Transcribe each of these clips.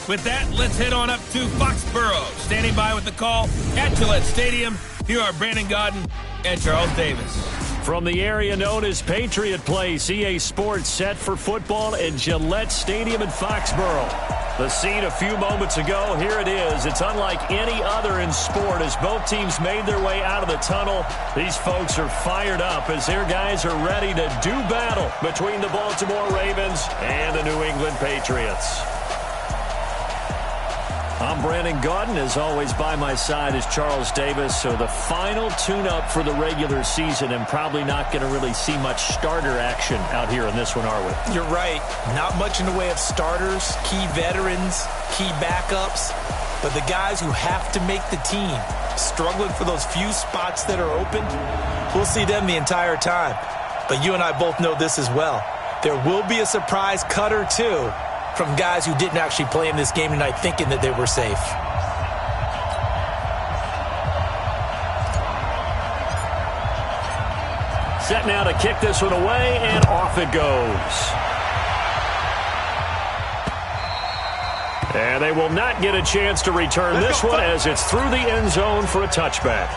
With that, let's head on up to Foxborough. Standing by with the call at Gillette Stadium, here are Brandon Gaudin and Charles Davis. From the area known as Patriot Place, EA Sports set for football at Gillette Stadium in Foxborough. The scene a few moments ago, here it is. It's unlike any other in sport as both teams made their way out of the tunnel. These folks are fired up as their guys are ready to do battle between the Baltimore Ravens and the New England Patriots. I'm Brandon Gaudin. As always, by my side is Charles Davis. So the final tune-up for the regular season, and probably not going to really see much starter action out here in this one, are we? You're right. Not much in the way of starters, key veterans, key backups. But the guys who have to make the team, struggling for those few spots that are open, we'll see them the entire time. But you and I both know this as well. There will be a surprise cut or two from guys who didn't actually play in this game tonight thinking that they were safe. Set now to kick this one away, and off it goes. And they will not get a chance to return this one as it's through the end zone for a touchback.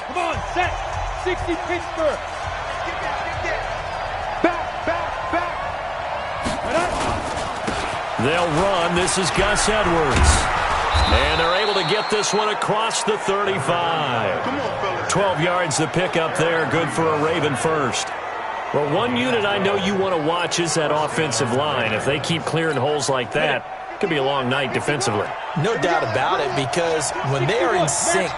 Come on, set. 60 Pittsburgh. Back. They'll run. This is Gus Edwards. And they're able to get this one across the 35. 12 yards to pick up there. Good for a Raven first. Well, one unit I know you want to watch is that offensive line. If they keep clearing holes like that, it could be a long night defensively. No doubt about it, because when they are in sync,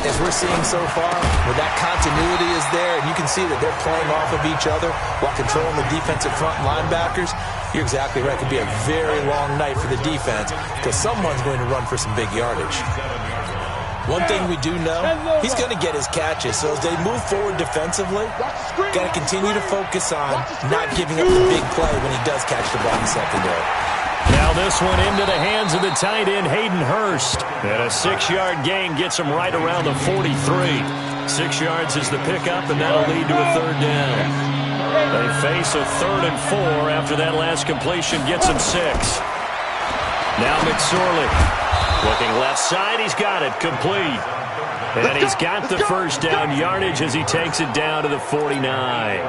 as we're seeing so far, where that continuity is there, and you can see that they're playing off of each other while controlling the defensive front linebackers, you're exactly right. It could be a very long night for the defense because someone's going to run for some big yardage. One thing we do know, he's going to get his catches. So as they move forward defensively, got to continue to focus on not giving up the big play when he does catch the ball in the secondary. Now this one into the hands of the tight end, Hayden Hurst. And a 6-yard gain gets him right around the 43. 6 yards is the pickup, and that'll lead to a third down. They face a 3rd and 4 after that last completion gets him 6. Now McSorley. Looking left side, he's got it, complete. And he's got the first down yardage as he takes it down to the 49.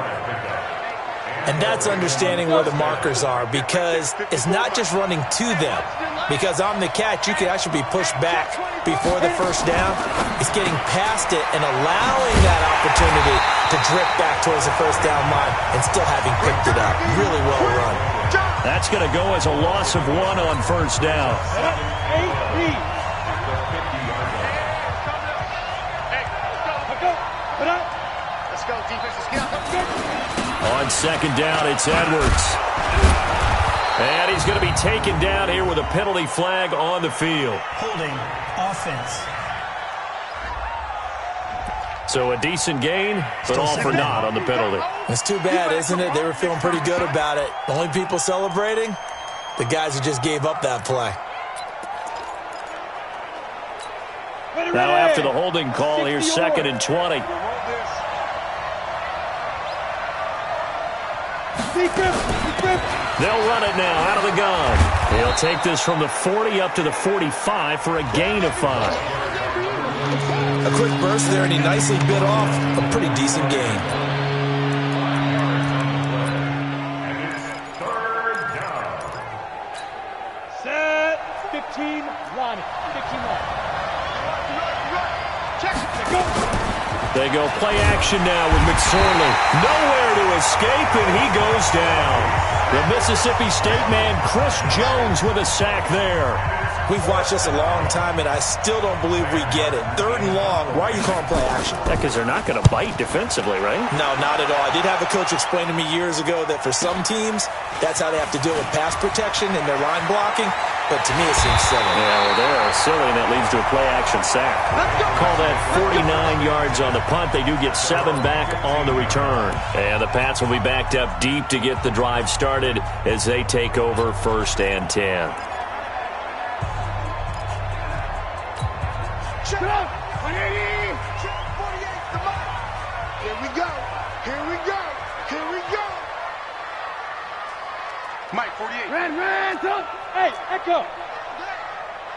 And that's understanding where the markers are, because it's not just running to them. Because on the catch, you can actually be pushed back before the first down. It's getting past it and allowing that opportunity to drift back towards the first down line and still having picked it up. Really well run. That's going to go as a loss of 1 on first down. Let's go, defense. Let's go. On second down, it's Edwards. And he's going to be taken down here with a penalty flag on the field. Holding offense. So a decent gain, but all for naught on the penalty. It's too bad, isn't it? They were feeling pretty good about it. The only people celebrating, the guys who just gave up that play. Now after the holding call, here's 2nd and 20. They'll run it now out of the gun. He'll take this from the 40 up to the 45 for a gain of 5. A quick burst there, and he nicely bit off a pretty decent gain. Set. 15 line. 15 line. They go play action now with McSorley. Nowhere to escape, and he goes down. The Mississippi State man, Chris Jones, with a sack there. We've watched this a long time, and I still don't believe we get it. 3rd and long. Why are you calling play action? Yeah, because they're not going to bite defensively, right? No, not at all. I did have a coach explain to me years ago that for some teams, that's how they have to deal with pass protection and their line blocking. But to me, it seems silly. Yeah, well, they're silly, and that leads to a play-action sack. Call that 49 yards on the punt. They do get 7 back on the return. And the Pats will be backed up deep to get the drive started as they take over 1st and 10. Hey, Echo.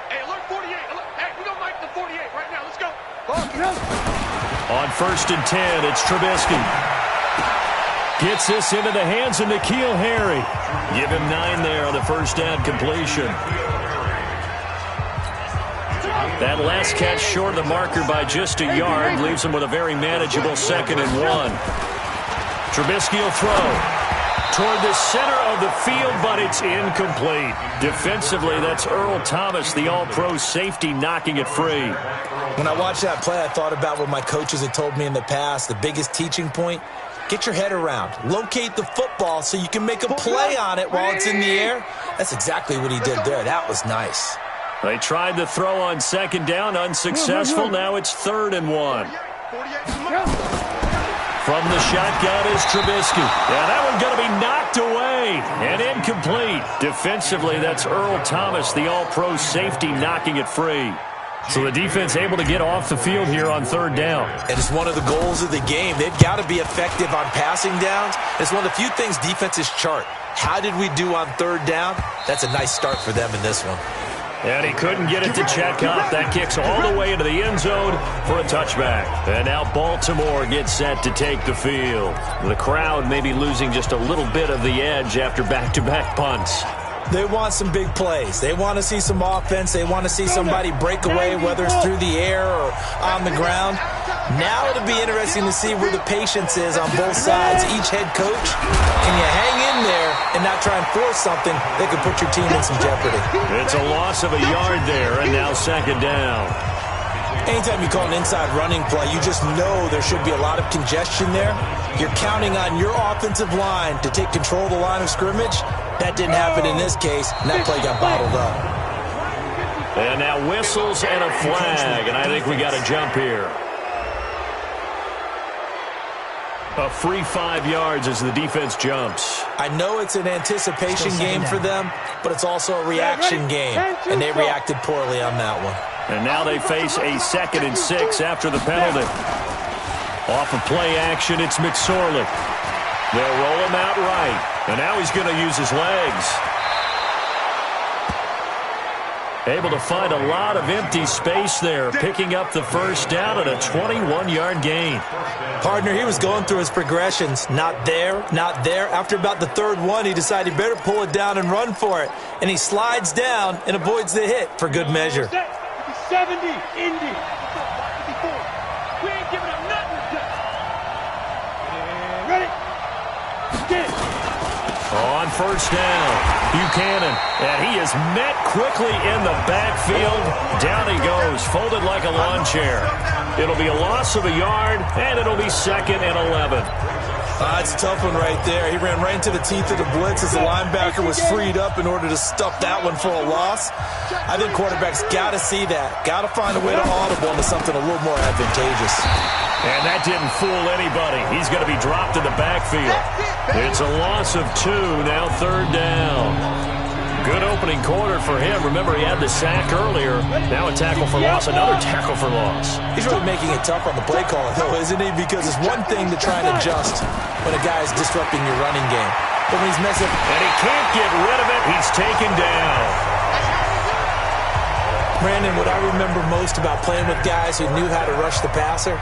Hey, alert 48. Hey, we don't like the 48 right now. Let's go. On 1st and 10, it's Trubisky. Gets this into the hands of N'Keal Harry. Give him 9 there on the first down completion. That last catch short of the marker by just a yard leaves him with a very manageable 2nd and 1. Trubisky will throw toward the center of the field, but it's incomplete. Defensively, that's Earl Thomas, the all-pro safety, knocking it free. When I watched that play, I thought about what my coaches had told me in the past. The biggest teaching point, get your head around. Locate the football so you can make a play on it while it's in the air. That's exactly what he did there. That was nice. They tried to throw on 2nd down, unsuccessful. Now it's 3rd and 1. From the shotgun is Trubisky. Yeah, that one's going to be knocked away and incomplete. Defensively, that's Earl Thomas, the all-pro safety, knocking it free. So the defense able to get off the field here on 3rd down. And it's one of the goals of the game. They've got to be effective on passing downs. It's one of the few things defenses chart. How did we do on 3rd down? That's a nice start for them in this one. And he couldn't get it to check up. That kicks all the way into the end zone for a touchback. And now Baltimore gets set to take the field. The crowd may be losing just a little bit of the edge after back-to-back punts. They want some big plays. They want to see some offense. They want to see somebody break away, whether it's through the air or on the ground. Now it'll be interesting to see where the patience is on both sides. Each head coach, can you hang in there and not try and force something that could put your team in some jeopardy? It's a loss of a yard there, and now 2nd down. Anytime you call an inside running play, you just know there should be a lot of congestion there. You're counting on your offensive line to take control of the line of scrimmage. That didn't happen in this case, and that play got bottled up. And now whistles and a flag, and I think we got a jump here. A free 5 yards as the defense jumps. I know it's an anticipation game for them, but it's also a reaction game, and they reacted poorly on that one. And now they face a 2nd and 6 after the penalty. Off of play action, it's McSorley. They'll roll him out right, and now he's going to use his legs. Able to find a lot of empty space there, picking up the first down at a 21-yard gain. Partner, he was going through his progressions. Not there, not there. After about the 3rd one, he decided he better pull it down and run for it. And he slides down and avoids the hit for good measure. 70, Indy. 54. We ain't giving up nothing. Ready? Get it. On 1st down, Buchanan, and he is met quickly in the backfield. Down he goes, folded like a lawn chair. It'll be a loss of a yard, and it'll be 2nd and 11. It's a tough one right there. He ran right into the teeth of the blitz as the linebacker was freed up in order to stuff that one for a loss. I think quarterbacks got to see that. Got to find a way to audible into something a little more advantageous. And that didn't fool anybody. He's going to be dropped in the backfield. It's a loss of 2, now 3rd down. Good opening quarter for him. Remember, he had the sack earlier. Now a tackle for loss, another tackle for loss. He's really making it tough on the play caller, though, isn't he? Because it's one thing to try and adjust when a guy is disrupting your running game. But when he's messing... And he can't get rid of it. He's taken down. Brandon, what I remember most about playing with guys who knew how to rush the passer,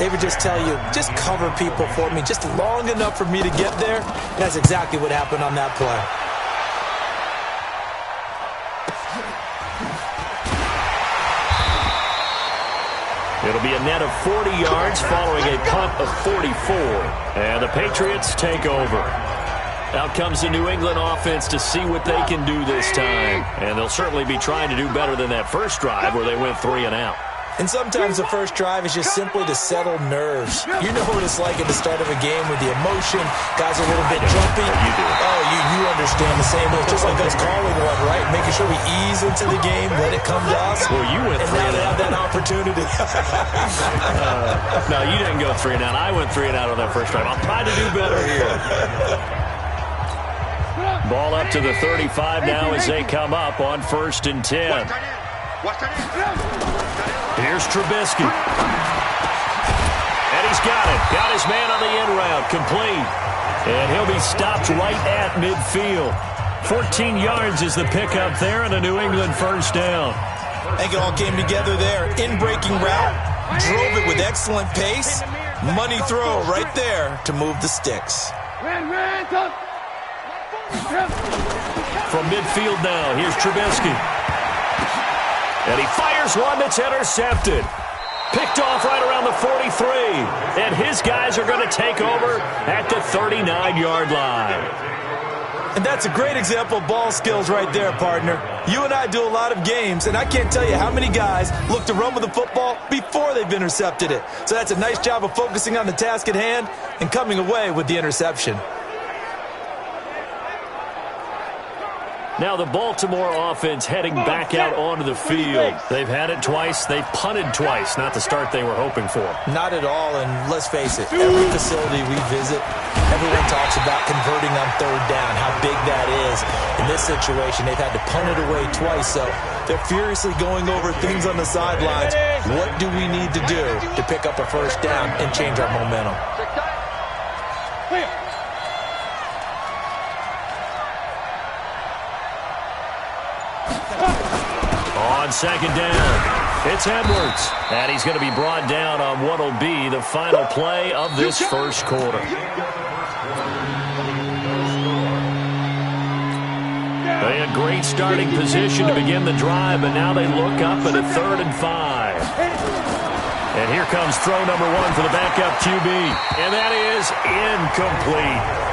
they would just tell you, just cover people for me, just long enough for me to get there. And that's exactly what happened on that play. It'll be a net of 40 yards following a punt of 44. And the Patriots take over. Out comes the New England offense to see what they can do this time. And they'll certainly be trying to do better than that first drive where they went 3 and out. And sometimes the first drive is just simply to settle nerves. You know what it's like at the start of a game with the emotion. Guys are a little bit jumpy. You do. Oh, you understand the same. It's just like us calling one, right? Making sure we ease into the game, let it come to us. Well, you went 3 and and out. out. That opportunity. No, you didn't go 3 and out. I went 3 and out on that first drive. I'll try to do better here. Ball up to the 35 now as they come up on 1st and 10. Here's Trubisky. And he's got it. Got his man on the end route. Complete. And he'll be stopped right at midfield. 14 yards is the pickup there and a New England first down. I think it all came together there. In-breaking route, drove it with excellent pace. Money throw right there to move the sticks. From midfield now, here's Trubisky. And he fires one that's intercepted. Picked off right around the 43. And his guys are going to take over at the 39-yard line. And that's a great example of ball skills right there, partner. You and I do a lot of games, and I can't tell you how many guys look to run with the football before they've intercepted it. So that's a nice job of focusing on the task at hand and coming away with the interception. Now the Baltimore offense heading back out onto the field. They've had it twice. They've punted twice. Not the start they were hoping for. Not at all, and let's face it, every facility we visit, everyone talks about converting on third down, how big that is. In this situation, they've had to punt it away twice, so they're furiously going over things on the sidelines. What do we need to do to pick up a first down and change our momentum? On second down, it's Edwards. And he's going to be brought down on what will be the final play of this first quarter. They had great starting position to begin the drive, but now they look up at a 3rd and 5. And here comes throw number 1 for the backup QB. And that is incomplete.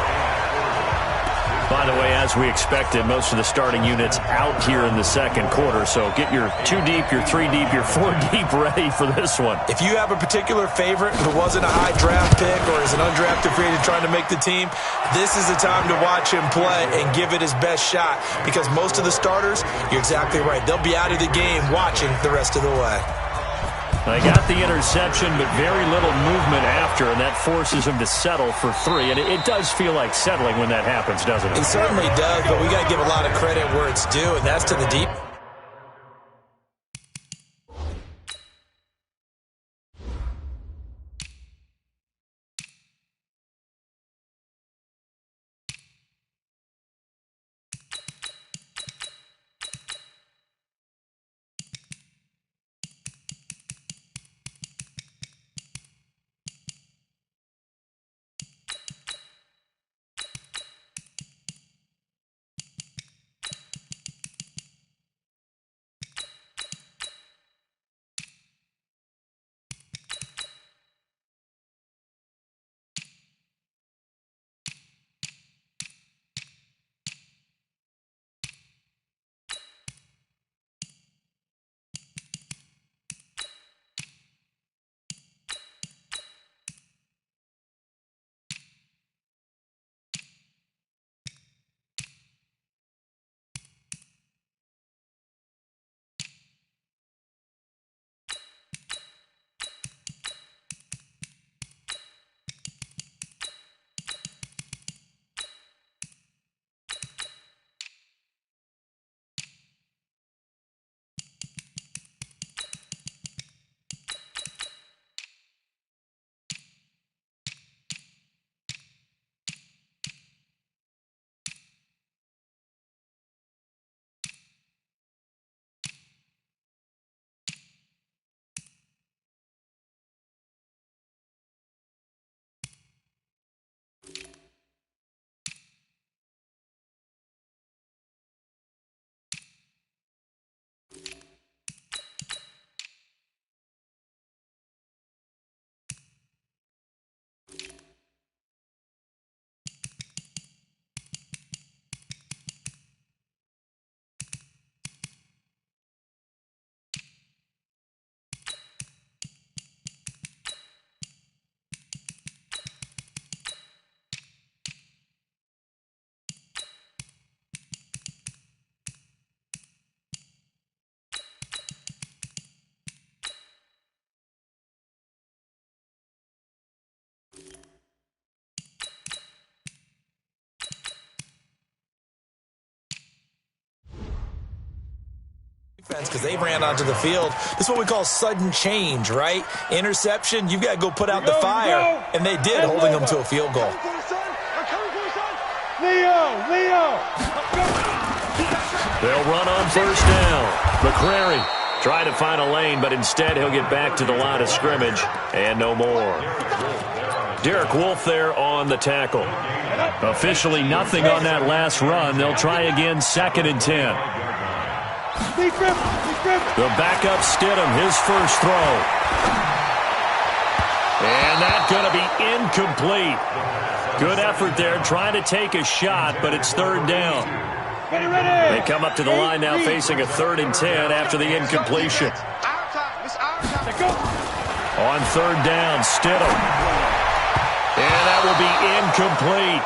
By the way, as we expected, most of the starting units out here in the second quarter. So get your 2 deep, your 3 deep, your 4 deep ready for this one. If you have a particular favorite who wasn't a high draft pick or is an undrafted free agent trying to make the team, this is the time to watch him play and give it his best shot. Because most of the starters, you're exactly right, they'll be out of the game watching the rest of the way. They got the interception, but very little movement after, and that forces him to settle for 3. And it does feel like settling when that happens, doesn't it? It certainly does, but we got to give a lot of credit where it's due, and that's to the deep. Because they ran onto the field. This is what we call sudden change, right? Interception, you've got to go put out the fire. And they did, holding them to a field goal. Leo. They'll run on first down. McCrary trying to find a lane, but instead he'll get back to the line of scrimmage and no more. Derek Wolfe there on the tackle. Officially nothing on that last run. They'll try again, 2nd and 10. The backup Stidham, his first throw. And that's going to be incomplete. Good effort there, trying to take a shot, but it's 3rd down. They come up to the line now facing a 3rd and 10 after the incompletion. On 3rd down, Stidham. And that will be incomplete.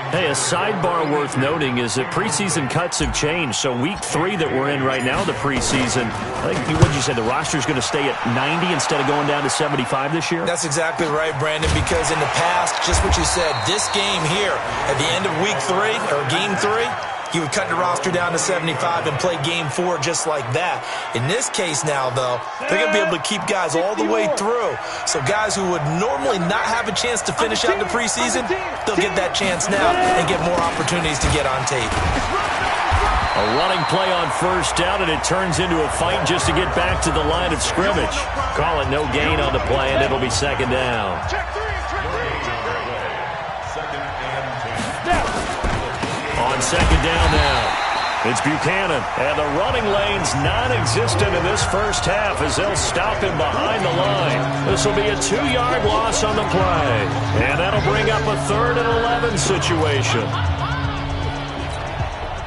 Hey, a sidebar worth noting is that preseason cuts have changed. So week 3 that we're in right now, the preseason, I think what you said, the roster's going to stay at 90 instead of going down to 75 this year? That's exactly right, Brandon, because in the past, just what you said, this game here, at the end of week 3, or game 3, you would cut the roster down to 75 and play game 4 just like that. In this case now, though, they're going to be able to keep guys all the way through. So guys who would normally not have a chance to finish out the preseason, they'll get that chance now and get more opportunities to get on tape. A running play on first down, and it turns into a fight just to get back to the line of scrimmage. Call it no gain on the play, and it'll be 2nd down. On 2nd down now, it's Buchanan, and the running lane's non-existent in this first half as they'll stop him behind the line. This will be a 2-yard loss on the play, and that'll bring up a 3rd and 11 situation.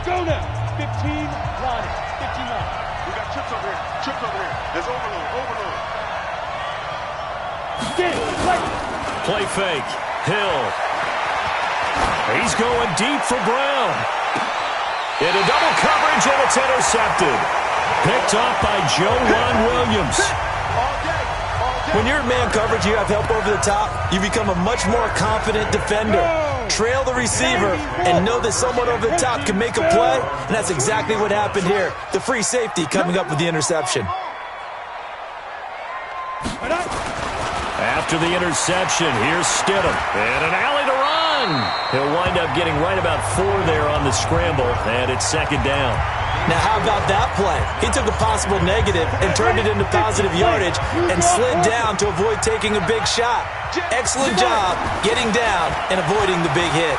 Go now. 15 line. 15 line. We got trips over here. There's overload. Play fake. Hill. He's going deep for Brown. Into double coverage, and it's intercepted. Picked off by Joe Williams. When you're in man coverage, you have help over the top, you become a much more confident defender. Trail the receiver and know that someone over the top can make a play, and that's exactly what happened here. The free safety coming up with the interception. After the interception, here's Stidham. And an alley to run. He'll wind up getting right about 4 there on the scramble, and it's 2nd down. Now, how about that play? He took a possible negative and turned it into positive yardage and slid down to avoid taking a big shot. Excellent job getting down and avoiding the big hit.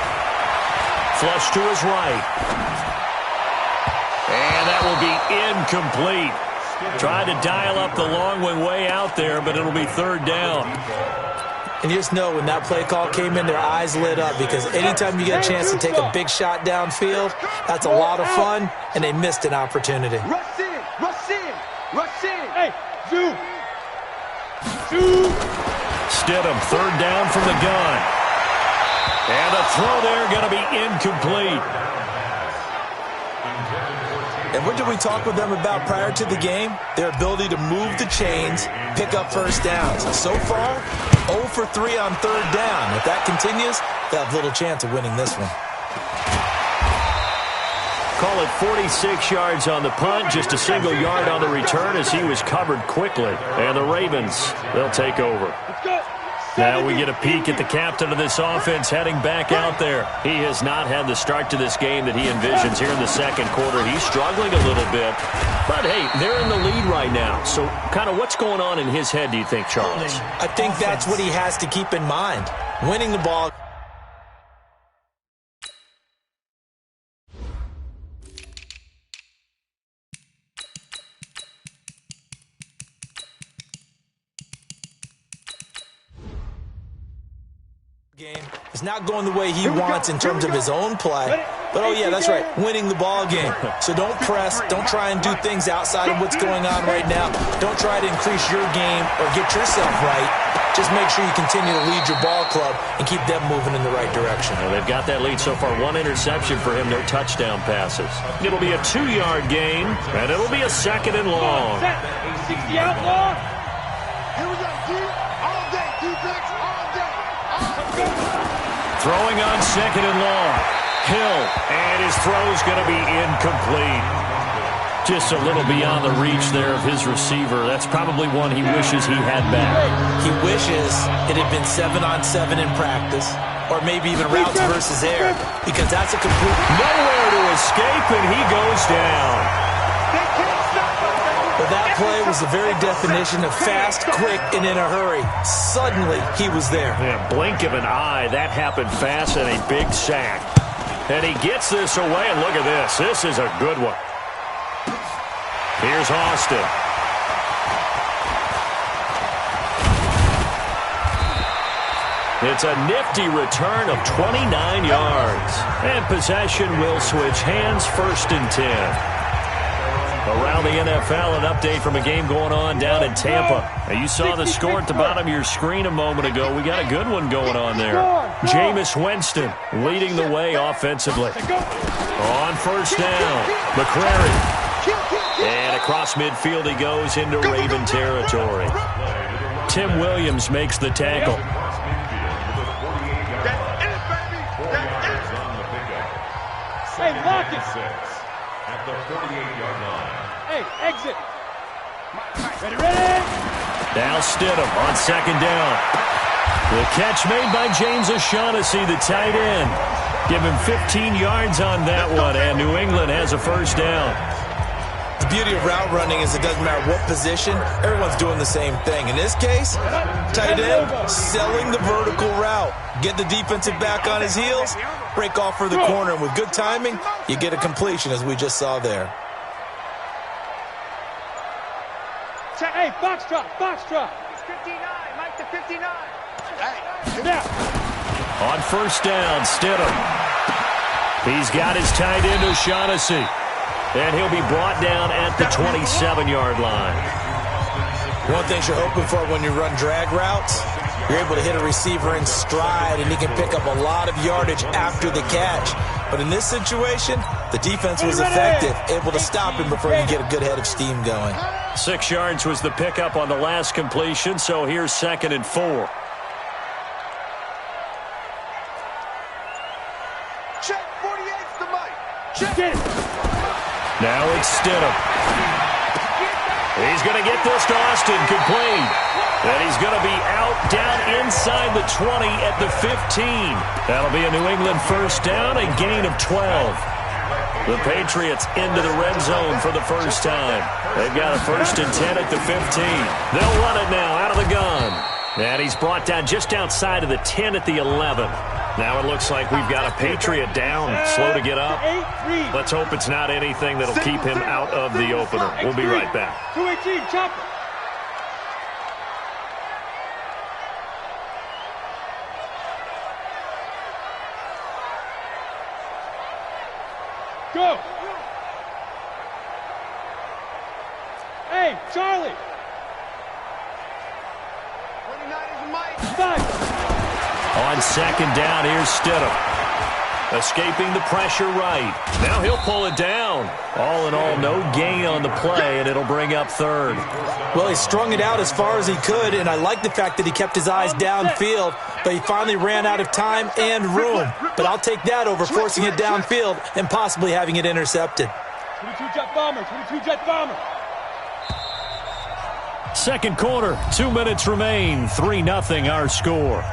Flush to his right. And that will be incomplete. Tried to dial up the long one way out there, but it'll be 3rd down. And you just know when that play call came in, their eyes lit up because anytime you get a chance to take a big shot downfield, that's a lot of fun, and they missed an opportunity. Rush in. Hey, zoom. Stidham, 3rd down from the gun. And the throw there going to be incomplete. And what did we talk with them about prior to the game? Their ability to move the chains, pick up first downs. So far, 0 for 3 on 3rd down. If that continues, they'll have little chance of winning this one. Call it 46 yards on the punt, just a single yard on the return as he was covered quickly. And the Ravens, they'll take over. Now we get a peek at the captain of this offense heading back out there. He has not had the start to this game that he envisions here in the 2nd quarter. He's struggling a little bit. But, hey, they're in the lead right now. So kind of what's going on in his head, do you think, Charles? I think that's what he has to keep in mind. Winning the ball. Game is not going the way he wants in terms of his own play. But, oh, yeah, that's right, winning the ball game. So don't press. Don't try and do things outside of what's going on right now. Don't try to increase your game or get yourself right. Just make sure you continue to lead your ball club and keep them moving in the right direction. Well, they've got that lead so far. 1 interception for him, no touchdown passes. It'll be a 2-yard gain, and it'll be a 2nd and long. 60 outlaw. Here we go, dude. All day, defense, all day. Throwing on 2nd and long. Hill, and his throw's going to be incomplete. Just a little beyond the reach there of his receiver. That's probably one he wishes he had back. He wishes it had been 7-on-7 in practice, or maybe even routes versus air, because that's a complete... Nowhere to escape, and he goes down. Well, that play was the very definition of fast, quick, and in a hurry. Suddenly, he was there. Yeah, blink of an eye, that happened fast, and a big sack. And he gets this away, and look at this. This is a good one. Here's Austin. It's a nifty return of 29 yards. And possession will switch hands, 1st and 10. Around the NFL, an update from a game going on down in Tampa. Now, you saw the score at the bottom of your screen a moment ago. We got a good one going on there. Jameis Winston leading the way offensively. On 1st down, McCrary. And across midfield he goes into Raven territory. Tim Williams makes the tackle. Hey, lock it. At the 48-yard line. Hey, exit. Ready. Now Stidham on 2nd down. The catch made by James O'Shaughnessy, the tight end. Give him 15 yards on that one, and New England has a 1st down. The beauty of route running is it doesn't matter what position, everyone's doing the same thing. In this case, tight end, selling the vertical route. Get the defensive back on his heels, break off for the corner, and with good timing, you get a completion, as we just saw there. Hey, box drop. 59, Mike to 59. Hey, now. On 1st down, Stidham. He's got his tight end O'Shaughnessy. And he'll be brought down at the 27-yard line. One thing you're hoping for when you run drag routes, you're able to hit a receiver in stride, and he can pick up a lot of yardage after the catch. But in this situation, the defense was effective, able to stop him before he could get a good head of steam going. 6 yards was the pickup on the last completion, so here's 2nd and 4. Check 48's the mic. Check it. Now it's Stidham. He's going to get this to Austin, complete. And he's going to be out down inside the 20 at the 15. That'll be a New England 1st down, a gain of 12. The Patriots into the red zone for the first time. They've got a 1st and 10 at the 15. They'll run it now out of the gun. And he's brought down just outside of the 10 at the 11. Now it looks like we've got a Patriot down, slow to get up. Let's hope it's not anything that'll keep him out of the opener. We'll be right back. 218, chopper. Go. Hey, Charlie. 29 is the mic. 5. On 2nd down, here's Stidham. Escaping the pressure right. Now he'll pull it down. All in all, no gain on the play, and it'll bring up 3rd. Well, he strung it out as far as he could, and I like the fact that he kept his eyes downfield, but he finally ran out of time and room. But I'll take that over forcing it downfield and possibly having it intercepted. 22 Jet Bomber, 22 Jet Bomber. 2nd quarter, 2 minutes remain, 3-0 our score.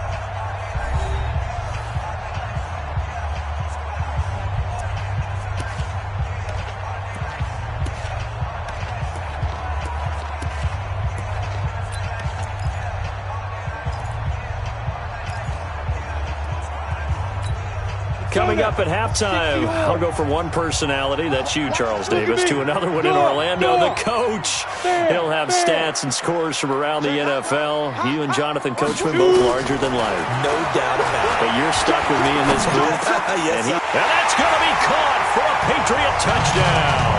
Coming up at halftime, I'll go from one personality, that's you, Charles Davis, to another one in Orlando, the coach. He'll have stats and scores from around the NFL. You and Jonathan Coachman, both larger than life. No doubt about it. But you're stuck with me in this booth. Yes, and that's going to be caught for a Patriot touchdown.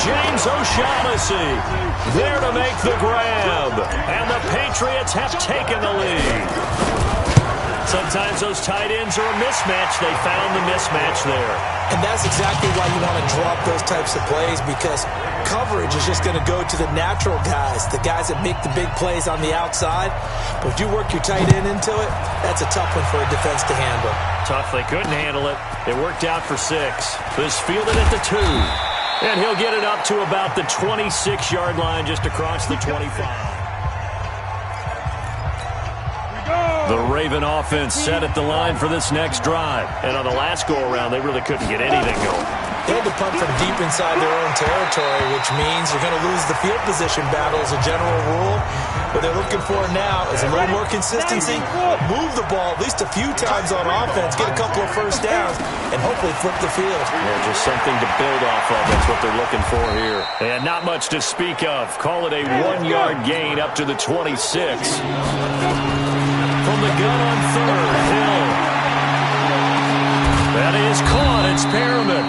James O'Shaughnessy there to make the grab. And the Patriots have taken the lead. Sometimes those tight ends are a mismatch. They found the mismatch there. And that's exactly why you want to drop those types of plays, because coverage is just going to go to the natural guys, the guys that make the big plays on the outside. But if you work your tight end into it, that's a tough one for a defense to handle. Tough. They couldn't handle it. It worked out for 6. This fielded at the 2. And he'll get it up to about the 26-yard line, just across the 25. The Raven offense set at the line for this next drive. And on the last go-around, they really couldn't get anything going. They had to punt from deep inside their own territory, which means you're going to lose the field position battle as a general rule. What they're looking for now is a little more consistency, move the ball at least a few times on offense, get a couple of first downs, and hopefully flip the field. Yeah, just something to build off of. That's what they're looking for here. And not much to speak of. Call it a 1-yard gain up to the 26. From the gun on third, Hill. That is caught. It's Perriman.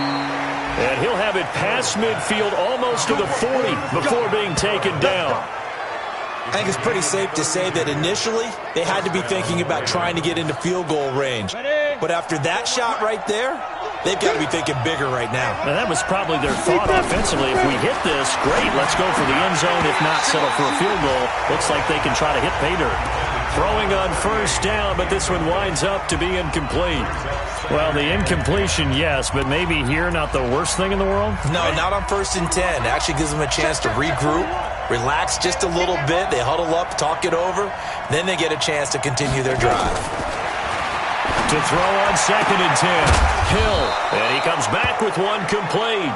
And he'll have it past midfield almost to the 40 before being taken down. I think it's pretty safe to say that initially they had to be thinking about trying to get into field goal range. But after that shot right there, they've got to be thinking bigger right now. And that was probably their thought offensively. If we hit this, great, let's go for the end zone. If not, settle for a field goal. Looks like they can try to hit pay dirt. Throwing on first down, but this one winds up to be incomplete. Well, the incompletion, yes, but maybe here not the worst thing in the world? No, not on 1st and 10. It actually gives them a chance to regroup, relax just a little bit. They huddle up, talk it over. Then they get a chance to continue their drive. To throw on 2nd and 10. Hill, and he comes back with one complete.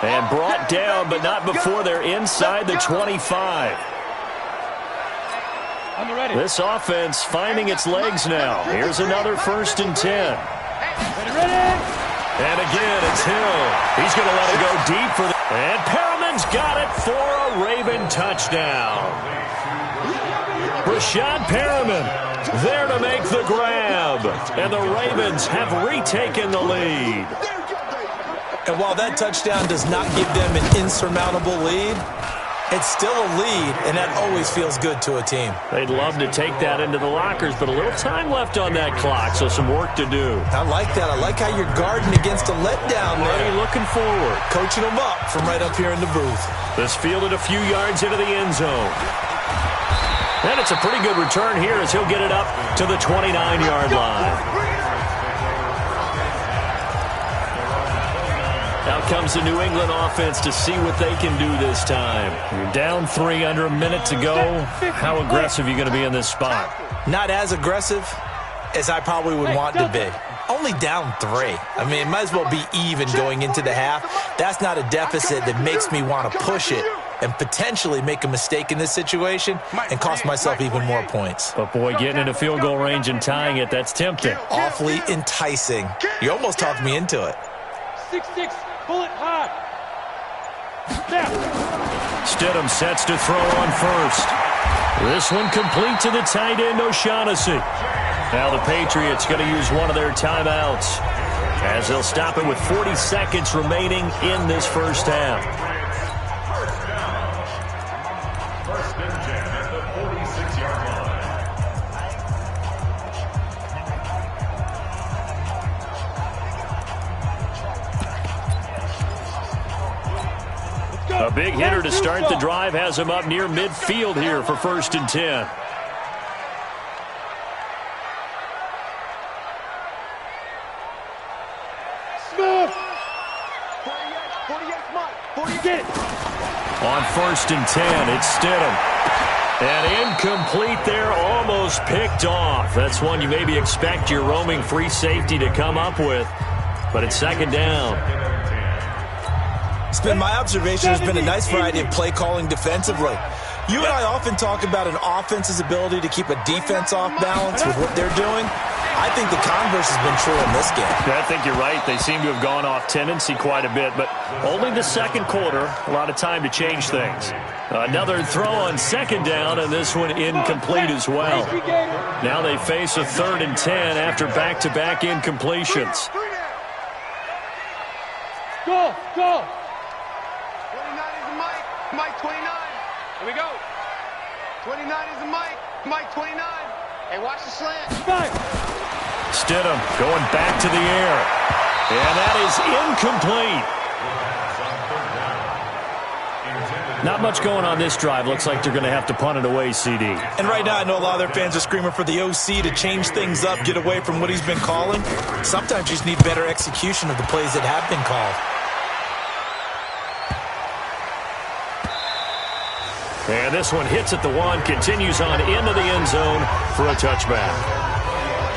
And brought down, but not before they're inside the 25. This offense finding its legs now. Here's another 1st and 10. And again, it's Hill. He's going to let it go deep for the... And Perriman's got it for a Raven touchdown. Rashad Perriman there to make the grab. And the Ravens have retaken the lead. And while that touchdown does not give them an insurmountable lead, it's still a lead, and that always feels good to a team. They'd love to take that into the lockers, but a little time left on that clock, so some work to do. I like that. I like how you're guarding against a letdown there. Already looking forward. Coaching them up from right up here in the booth. This fielded a few yards into the end zone. And it's a pretty good return here as he'll get it up to the 29-yard line. Now comes the New England offense to see what they can do this time. You're down 3 under a minute to go. How aggressive are you going to be in this spot? Not as aggressive as I probably would want to be. Only down 3. I mean, it might as well be even going into the half. That's not a deficit that makes me want to push it and potentially make a mistake in this situation and cost myself even more points. But, boy, getting into field goal range and tying it, that's tempting. Awfully enticing. You almost talked me into it. 6-6. Pull it hard. Stidham sets to throw on first. This one complete to the tight end, O'Shaughnessy. Now the Patriots going to use one of their timeouts as they'll stop it with 40 seconds remaining in this first half. First and 10 at the 46-yard line. A big hitter to start the drive has him up near midfield here for 1st and 10. On 1st and 10, it's Stidham. And incomplete there, almost picked off. That's one you maybe expect your roaming free safety to come up with. But it's 2nd down. It's been my observation there's been a nice variety of play calling defensively. You and I often talk about an offense's ability to keep a defense off balance with what they're doing. I think the converse has been true in this game. Yeah, I think you're right. They seem to have gone off tendency quite a bit, but only the 2nd quarter, a lot of time to change things. Another throw on 2nd down, and this one incomplete as well. Now they face a 3rd and 10 after back-to-back incompletions. Go! 29 is the Mike. Mike 29. Here we go. 29 is the Mike. Mike 29. Hey, watch the slant. Stidham going back to the air. And that is incomplete. Not much going on this drive. Looks like they're going to have to punt it away, CD. And right now I know a lot of their fans are screaming for the OC to change things up, get away from what he's been calling. Sometimes you just need better execution of the plays that have been called. And this one hits at the 1, continues on into the end zone for a touchback.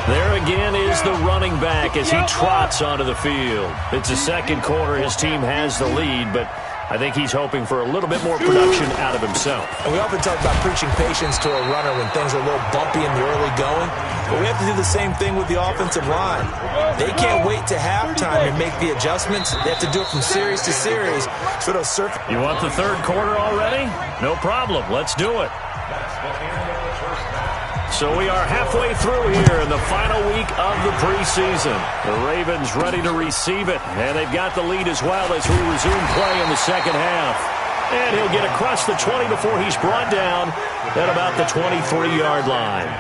There again is the running back as he trots onto the field. It's the second quarter. His team has the lead, but I think he's hoping for a little bit more production out of himself. And we often talk about preaching patience to a runner when things are a little bumpy in the early going. But we have to do the same thing with the offensive line. They can't wait to halftime and make the adjustments. They have to do it from series to series. So they'll You want the third quarter already? No problem. Let's do it. So we are halfway through here in the final week of the preseason. The Ravens ready to receive it, and they've got the lead as well as we resume play in the second half. And he'll get across the 20 before he's brought down at about the 23-yard line.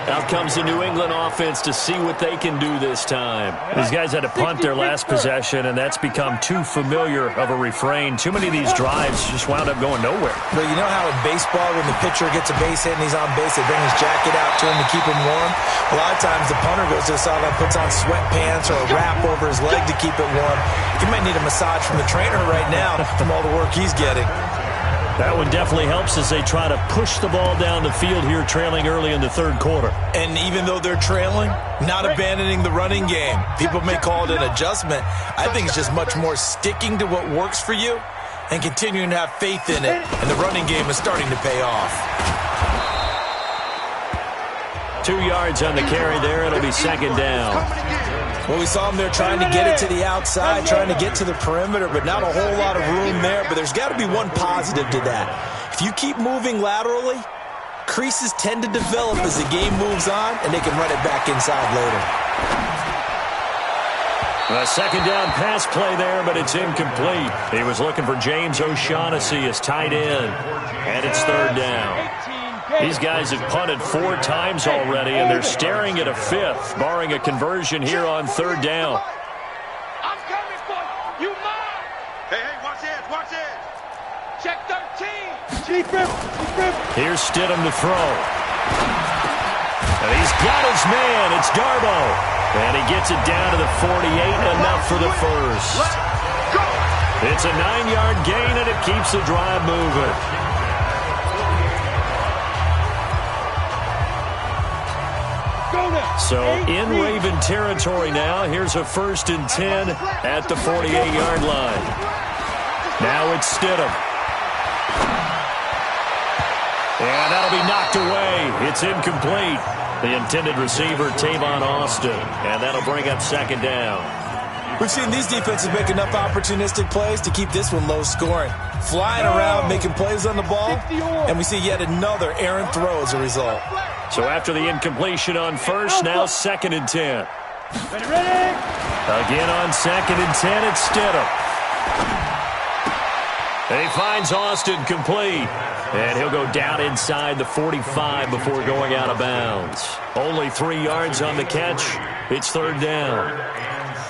Out comes the New England offense to see what they can do this time. These guys had to punt their last possession, and that's become too familiar of a refrain. Too many of these drives just wound up going nowhere. But you know how in baseball, when the pitcher gets a base hit and he's on base, they bring his jacket out to him to keep him warm? A lot of times the punter goes to the sideline, puts on sweatpants or a wrap over his leg to keep it warm. He might need a massage from the trainer right now from all the work he's getting. That one definitely helps as they try to push the ball down the field here, trailing early in the third quarter. And even though they're trailing, not abandoning the running game. People may call it an adjustment. I think it's just much more sticking to what works for you and continuing to have faith in it. And the running game is starting to pay off. 2 yards on the carry there. It'll be second down. Well, we saw him there trying to get it to the outside, trying to get to the perimeter, but not a whole lot of room there. But there's got to be one positive to that. If you keep moving laterally, creases tend to develop as the game moves on, and they can run it back inside later. A second down pass play there, but it's incomplete. He was looking for James O'Shaughnessy as tight end, and it's third down. These guys have punted 4 times already, and they're staring at a 5th, barring a conversion here on third down. I'm coming for you. You mine. Hey, watch it, watch it. Check 13. Keep him. Here's Stidham to throw. And he's got his man. It's Darbo. And he gets it down to the 48, enough for the first. It's a 9-yard gain, and it keeps the drive moving. So in Raven territory now. Here's a 1st and 10 at the 48-yard line. Now it's Stidham. And that'll be knocked away. It's incomplete. The intended receiver, Tavon Austin. And that'll bring up second down. We've seen these defenses make enough opportunistic plays to keep this one low scoring. Flying around, making plays on the ball, and we see yet another errant throw as a result. So after the incompletion on first, now 2nd and 10. Again on 2nd and 10, it's Stidham. And he finds Austin complete. And he'll go down inside the 45 before going out of bounds. Only 3 yards on the catch. It's third down.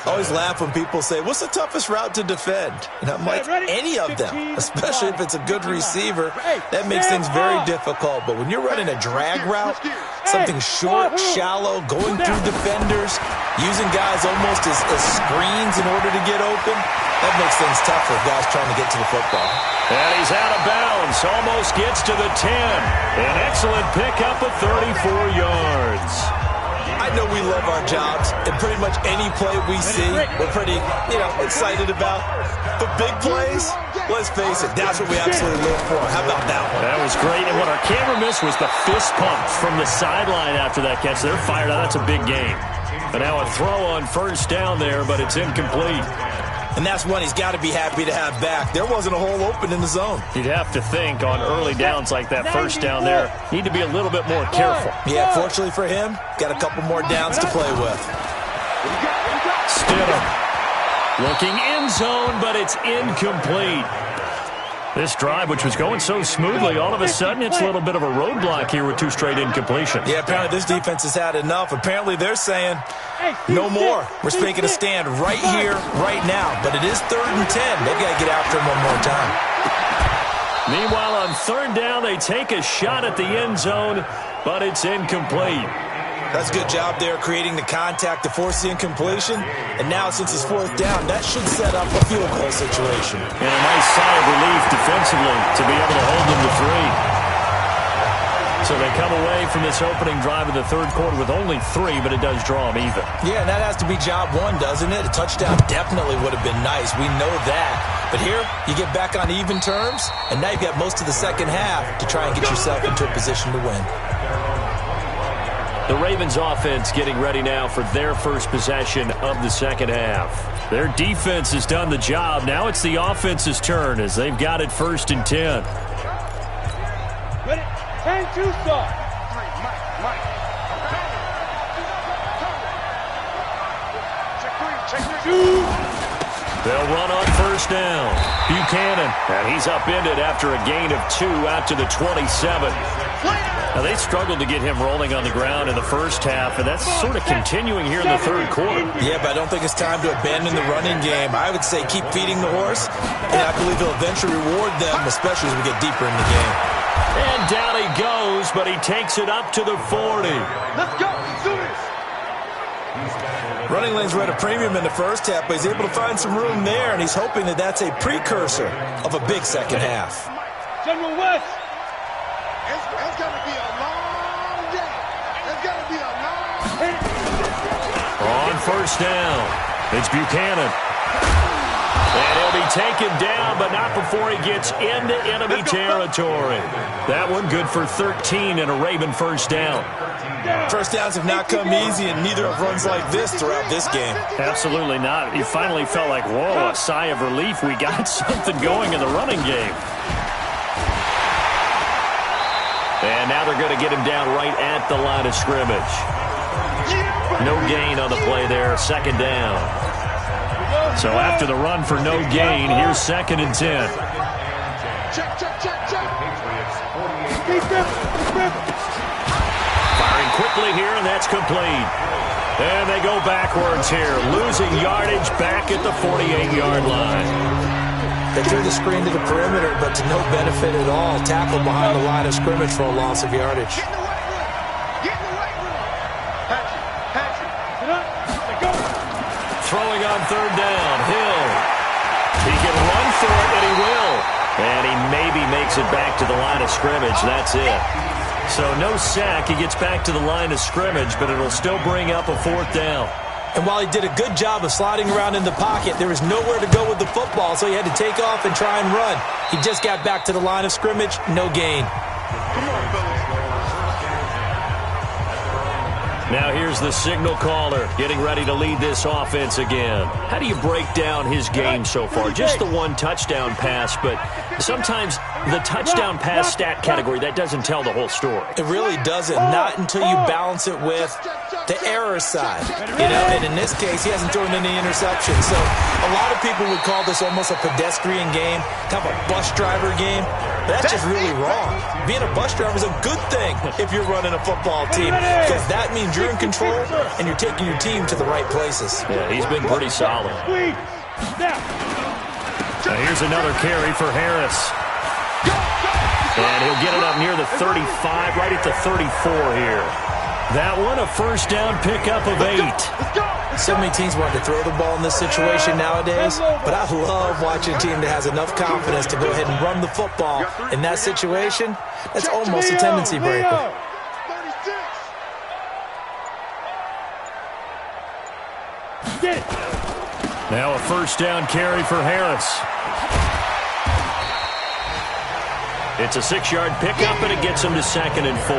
I always laugh when people say, what's the toughest route to defend? And I'm like, any of them, especially if it's a good receiver. That makes things very difficult. But when you're running a drag route, something short, shallow, going through defenders, using guys almost as screens in order to get open, that makes things tough for guys trying to get to the football. And he's out of bounds, almost gets to the 10. An excellent pickup of 34 yards. I know we love our jobs, and pretty much any play we see, we're pretty, excited about. But big plays, let's face it, that's what we absolutely live for. How about that one? That was great, and what our camera missed was the fist pump from the sideline after that catch. They're fired out. That's a big game. And now a throw on first down there, but it's incomplete. And that's one he's got to be happy to have back. There wasn't a hole open in the zone. You'd have to think on early downs like that first down there, need to be a little bit more careful. Yeah, fortunately for him, got a couple more downs to play with. Stidham looking end zone, but it's incomplete. This drive, which was going so smoothly, all of a sudden it's a little bit of a roadblock here with 2 straight incompletions. Yeah, apparently this defense has had enough. Apparently they're saying, no more. We're taking a stand right here, right now. But it is 3rd and 10. They've got to get after him one more time. Meanwhile, on third down, they take a shot at the end zone, but it's incomplete. That's a good job there creating the contact to force the incompletion. And now since it's fourth down, that should set up a field goal situation. And a nice sigh of relief defensively to be able to hold them to 3. So they come away from this opening drive of the third quarter with only 3, but it does draw them even. Yeah, and that has to be job one, doesn't it? A touchdown definitely would have been nice. We know that. But here, you get back on even terms, and now you've got most of the second half to try and get yourself into a position to win. The Ravens offense getting ready now for their first possession of the second half. Their defense has done the job. Now it's the offense's turn as they've got it 1st and 10. Ready? 10-2 start. Mike. Check 3. They'll run on 1st down. Buchanan, and he's upended after a gain of 2 out to the 27. Now, they struggled to get him rolling on the ground in the first half, and that's sort of continuing here in the third quarter. Yeah, but I don't think it's time to abandon the running game. I would say keep feeding the horse, and I believe he'll eventually reward them, especially as we get deeper in the game. And down he goes, but he takes it up to the 40. Let's go. Let's do this. Running lanes were at a premium in the first half, but he's able to find some room there, and he's hoping that that's a precursor of a big second half. General West. It's going to be a long day. It's going to be a long day. On 1st down, it's Buchanan. And he'll be taken down, but not before he gets into enemy territory. That one good for 13 and a Raven 1st down. First downs have not come easy, and neither have runs like this throughout this game. Absolutely not. He finally felt like, whoa, a sigh of relief. We got something going in the running game. And now they're going to get him down right at the line of scrimmage. No gain on the play there, 2nd down. So after the run for no gain, here's 2nd and 10. Check. Firing quickly here, and that's complete. And they go backwards here, losing yardage back at the 48-yard line. They threw the screen to the perimeter, but to no benefit at all. Tackled behind the line of scrimmage for a loss of yardage. Get in the right room. Patrick. Let's go. Throwing on 3rd down, Hill. He can run for it, and he will. And he maybe makes it back to the line of scrimmage. That's it. So no sack. He gets back to the line of scrimmage, but it'll still bring up a 4th down. And while he did a good job of sliding around in the pocket, there was nowhere to go with the football, so he had to take off and try and run. He just got back to the line of scrimmage, no gain. Now here's the signal caller getting ready to lead this offense again. How do you break down his game so far? Just the 1 touchdown pass, but sometimes the touchdown pass stat category, that doesn't tell the whole story. It really doesn't, not until you balance it with the error side. And in this case, he hasn't thrown any interceptions. So a lot of people would call this almost a pedestrian game, kind of a bus driver game. But that's just really wrong. Being a bus driver is a good thing if you're running a football team, because that means you're in control and you're taking your team to the right places. Yeah, he's been pretty solid. Now here's another carry for Harris. And he'll get it up near the 35, right at the 34 here. That one, a 1st down pickup of 8. So many teams want to throw the ball in this situation nowadays, but I love watching a team that has enough confidence to go ahead and run the football. In that situation, that's almost a tendency breaker. Now a 1st down carry for Harris. It's a 6-yard pickup, and it gets him to 2nd and 4.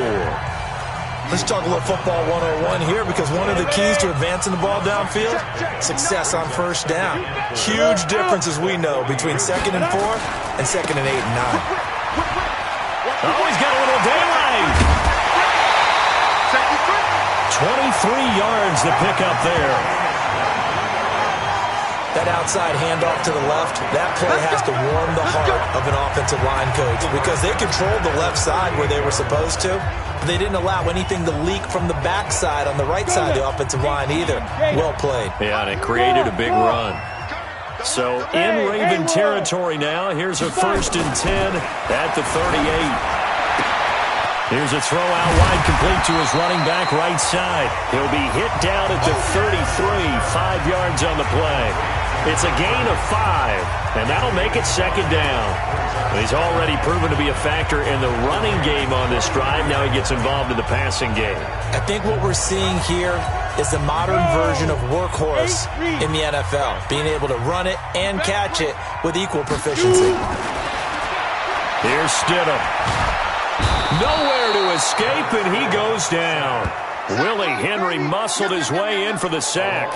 Let's talk a little football 101 here, because one of the keys to advancing the ball downfield, success on 1st down. Huge difference, as we know, between 2nd and 4 and 2nd and 8 and 9. Oh, he's got a little daylight. 23 yards to pick up there. That outside handoff to the left, that play has to warm the heart of an offensive line coach, because they controlled the left side where they were supposed to, but they didn't allow anything to leak from the backside on the right side of the offensive line either. Well played. Yeah, and it created a big run. So in Raven territory now, here's a 1st and 10 at the 38. Here's a throw out wide, complete to his running back right side. He'll be hit down at the 33, 5 yards on the play. It's a gain of 5, and that'll make it second down. He's already proven to be a factor in the running game on this drive. Now he gets involved in the passing game. I think what we're seeing here is the modern version of workhorse in the NFL, being able to run it and catch it with equal proficiency. Here's Stidham. Nowhere to escape, and he goes down. Willie Henry muscled his way in for the sack.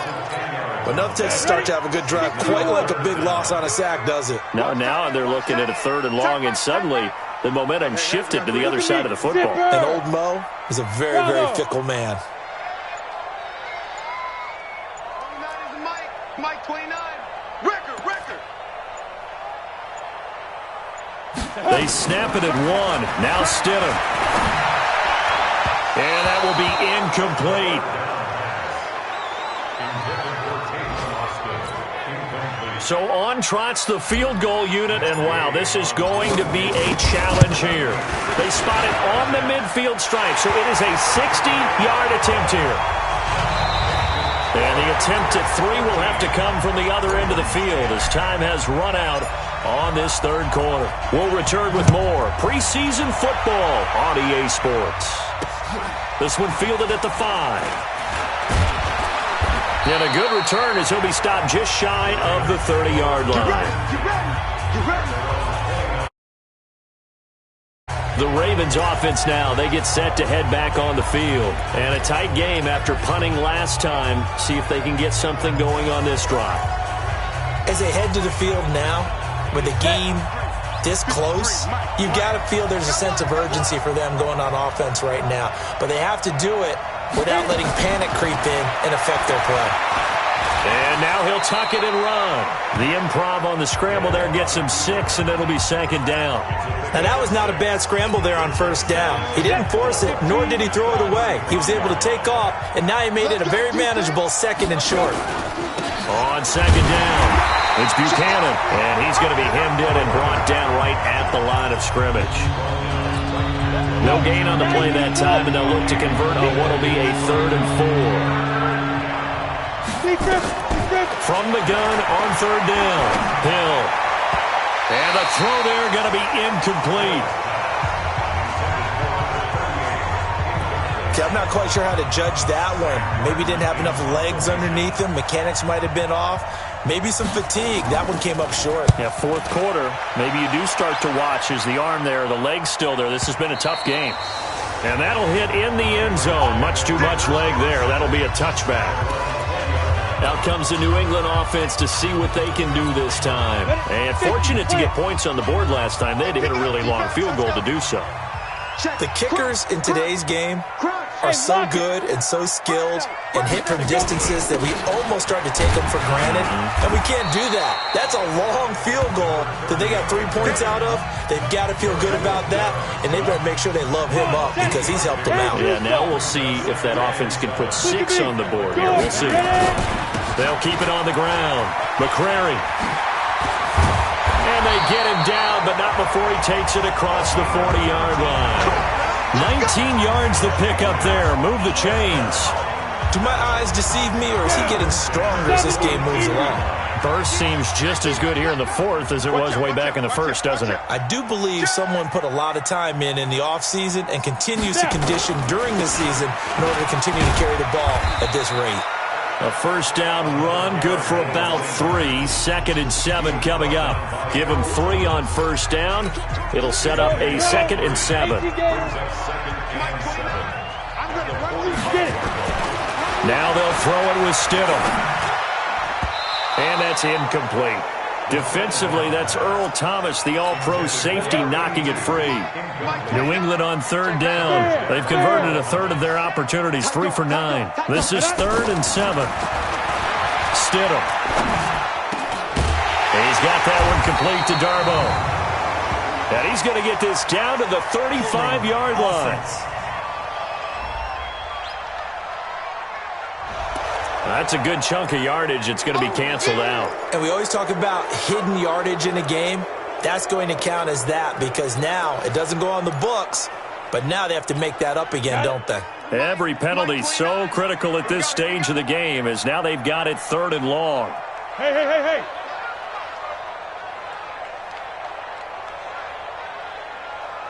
But enough to start to have a good drive, quite like a big loss on a sack, does it? Now they're looking at a 3rd and long, and suddenly the momentum shifted to the other side of the football. And old Mo is a very, very fickle man. 29 is Mike 29. Record. They snap it at 1. Now Stidham. And that will be incomplete. So on trots the field goal unit, and wow, this is going to be a challenge here. They spot it on the midfield stripe, so it is a 60-yard attempt here. And the attempt at 3 will have to come from the other end of the field as time has run out on this 3rd quarter. We'll return with more preseason football on EA Sports. This one fielded at the 5. And a good return as he'll be stopped just shy of the 30-yard line. You ready? The Ravens offense now, they get set to head back on the field. And a tight game after punting last time. See if they can get something going on this drive. As they head to the field now, with the game this close, you've got to feel there's a sense of urgency for them going on offense right now. But they have to do it without letting panic creep in and affect their play. And now he'll tuck it and run. The improv on the scramble there gets him 6, and it'll be second down. Now, that was not a bad scramble there on 1st down. He didn't force it, nor did he throw it away. He was able to take off, and now he made it a very manageable 2nd and short. On 2nd down, it's Buchanan, and he's going to be hemmed in and brought down right at the line of scrimmage. No gain on the play that time, and they'll look to convert on what will be a 3rd and 4. From the gun on 3rd down, Hill. And the throw there going to be incomplete. Okay, I'm not quite sure how to judge that one. Maybe didn't have enough legs underneath him. Mechanics might have been off. Maybe some fatigue. That one came up short. Yeah, 4th quarter. Maybe you do start to watch as the arm there, the leg's still there. This has been a tough game. And that'll hit in the end zone. Much too much leg there. That'll be a touchback. Out comes the New England offense to see what they can do this time. And fortunate to get points on the board last time. They had to hit a really long field goal to do so. The kickers in today's game are so good and so skilled and hit from distances that we almost start to take them for granted, and we can't do that. That's a long field goal that they got 3 points out of. They've got to feel good about that, and they better make sure they love him up because he's helped them out. Yeah, now we'll see if that offense can put 6 on the board here. We'll see. They'll keep it on the ground. McCrary. And they get him down, but not before he takes it across the 40-yard line. 19 yards the pick up there. Move the chains. Do my eyes deceive me, or is he getting stronger as this game moves along? Burst seems just as good here in the 4th as it was way back in the 1st, doesn't it? I do believe someone put a lot of time in the offseason and continues to condition during the season in order to continue to carry the ball at this rate. A 1st down run, good for about 3. 2nd and 7 coming up. Give him 3 on 1st down. It'll set up a 2nd and 7. Now they'll throw it with Stidham. And that's incomplete. Defensively, that's Earl Thomas, the all-pro safety, knocking it free. New England on 3rd down. They've converted a 1/3 of their opportunities, 3 for 9. This is 3rd and 7. Stidham. He's got that one complete to Darbo. And he's going to get this down to the 35-yard line. That's a good chunk of yardage. It's going to be canceled out. And we always talk about hidden yardage in a game. That's going to count as that because now it doesn't go on the books, But now they have to make that up again, don't they? Every penalty so critical at this stage of the game, as now they've got it 3rd and long. Hey.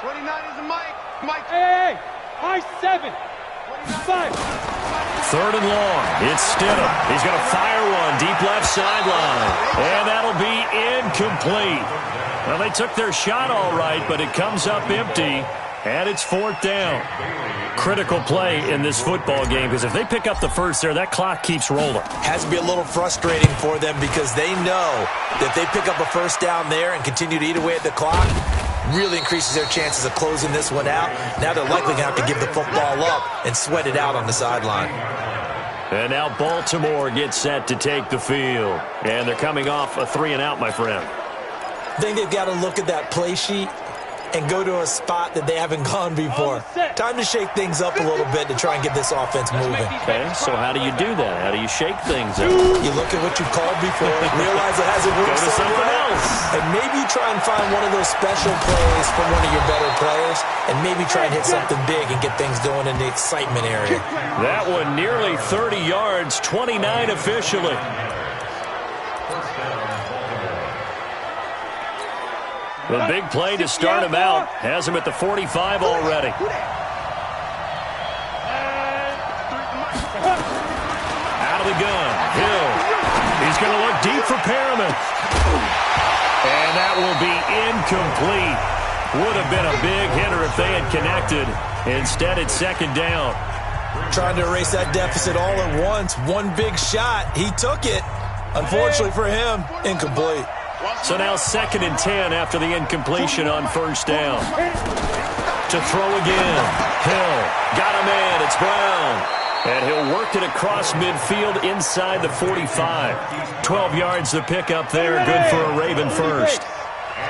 29 is the Mike. Mike. Hey. High 7. 5. 3rd and long. It's Stidham. He's going to fire one deep left sideline. And that'll be incomplete. Well, they took their shot all right, but it comes up empty. And it's 4th down. Critical play in this football game, because if they pick up the first there, that clock keeps rolling. Has to be a little frustrating for them because they know that they pick up a first down there and continue to eat away at the clock, really increases their chances of closing this one out. Now they're likely going to have to give the football up and sweat it out on the sideline. And now Baltimore gets set to take the field. And they're coming off a 3-and-out, my friend. I think they've got to look at that play sheet and go to a spot that they haven't gone before. Time to shake things up a little bit to try and get this offense moving. Okay, so how do you do that? How do you shake things up? You look at what you called before, realize it hasn't worked Go to something else. and maybe try and find one of those special plays from one of your better players, and maybe try and hit something big and get things going in the excitement area. That one nearly 30 yards, 29 officially. The big play to start him out has him at the 45 already. Out of the gun, Hill. He's going to look deep for Perriman. And that will be incomplete. Would have been a big hitter if they had connected. Instead, it's 2nd down. Trying to erase that deficit all at once. One big shot. He took it. Unfortunately for him, incomplete. So now 2nd and 10 after the incompletion on 1st down. To throw again. Hill got a man. It's Brown. And he'll work it across midfield inside the 45. 12 yards to pick up there. Good for a Raven first.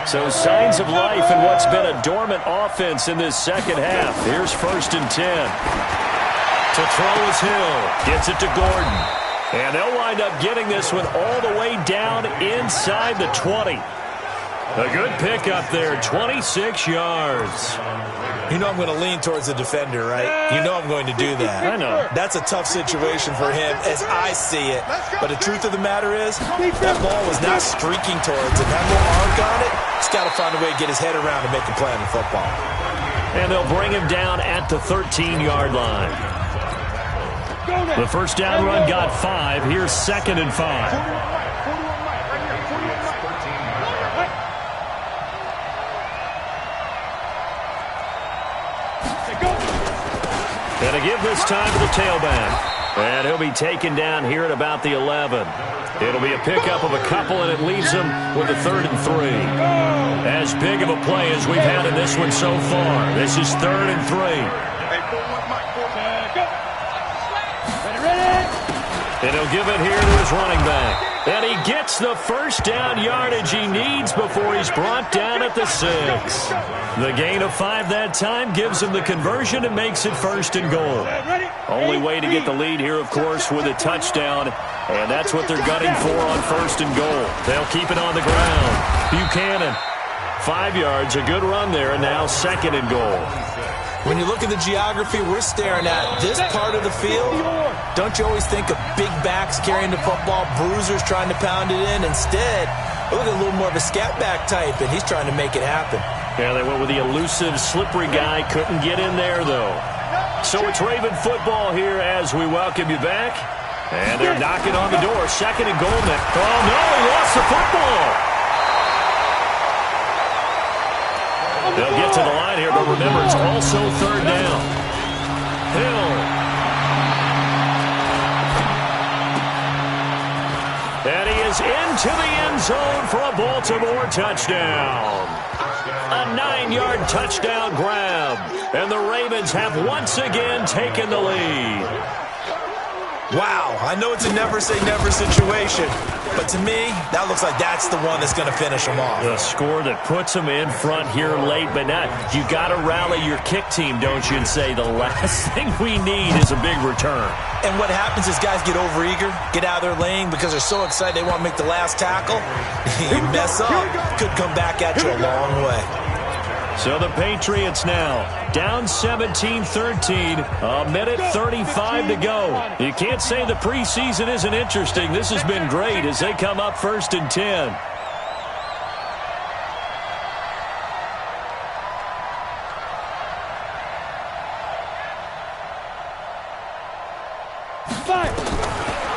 So signs of life in what's been a dormant offense in this second half. Here's 1st and 10. To throw is Hill. Gets it to Gordon. And they'll wind up getting this one all the way down inside the 20. A good pickup there, 26 yards. You know I'm going to lean towards the defender, right? You know I'm going to do that. I know. That's a tough situation for him as I see it. But the truth of the matter is, that ball was not streaking towards him. That little arc on it, he's got to find a way to get his head around and make a play on the football. And they'll bring him down at the 13-yard line. The first down run got 5. Here's 2nd and 5. And a give this time to the tailback. And he'll be taken down here at about the 11. It'll be a pickup of a couple, and it leaves him with a 3rd and 3. As big of a play as we've had in this one so far. This is 3rd and 3. And he'll give it here to his running back. And he gets the first down yardage he needs before he's brought down at the 6. The gain of 5 that time gives him the conversion and makes it 1st and goal. Only way to get the lead here, of course, with a touchdown. And that's what they're gunning for on 1st and goal. They'll keep it on the ground. Buchanan, 5 yards, a good run there, and now 2nd and goal. When you look at the geography we're staring at, this part of the field, don't you always think of big backs carrying the football, bruisers trying to pound it in? Instead, look at a little more of a scat back type, and he's trying to make it happen. Yeah, they went with the elusive, slippery guy. Couldn't get in there, though. So it's Raven football here as we welcome you back. And they're knocking on the door. 2nd and goal now. Oh, no, he lost the football. They'll get to the line here, but remember, it's also 3rd down. Hill. And he is into the end zone for a Baltimore touchdown. A 9-yard touchdown grab. And the Ravens have once again taken the lead. Wow, I know it's a never-say-never situation, but to me, that looks like that's the one that's going to finish them off. The score that puts them in front here late, but now you got to rally your kick team, don't you, and say the last thing we need is a big return. And what happens is guys get overeager, get out of their lane because they're so excited they want to make the last tackle. You mess up, could come back at you a long way. So the Patriots now down 17-13, a minute 35 to go. You can't say the preseason isn't interesting. This has been great as they come up 1st and 10.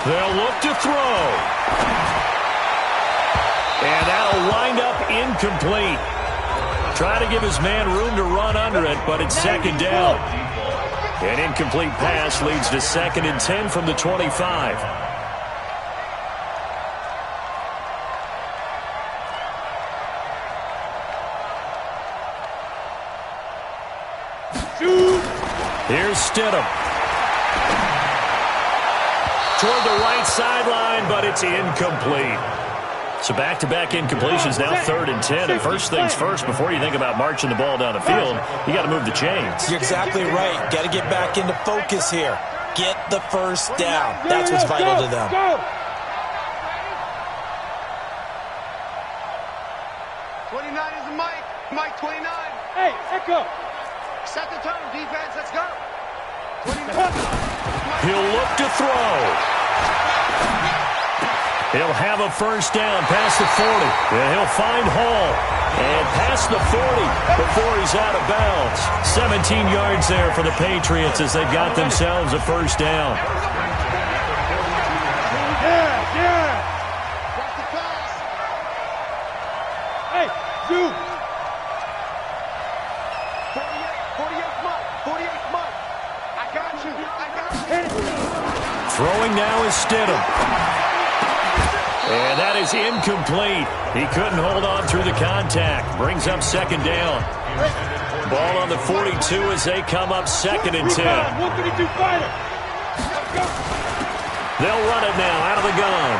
They'll look to throw. And that'll wind up incomplete. Try to give his man room to run under it, but it's 2nd down. An incomplete pass leads to 2nd and 10 from the 25. Here's Stidham. Toward the right sideline, but it's incomplete. So back-to-back incompletions, now 3rd and 10. And first things first, before you think about marching the ball down the field, you got to move the chains. You're exactly right. Got to get back into focus here. Get the first down. That's what's vital to them. 29 is the Mike. Mike 29. Hey, echo. Set the tone, defense. Let's go. 29. He'll look to throw. He'll have a first down past the 40. And he'll find Hall. And past the 40 before he's out of bounds. 17 yards there for the Patriots as they've got themselves a first down. Yeah. Watch the pass. Hey, Zoo. 48 Mike. 48 Mike. I got you. Throwing now is Stidham. And that is incomplete. He couldn't hold on through the contact. Brings up 2nd down. Ball on the 42 as they come up 2nd and 10. 132 fighter. They'll run it now out of the gun.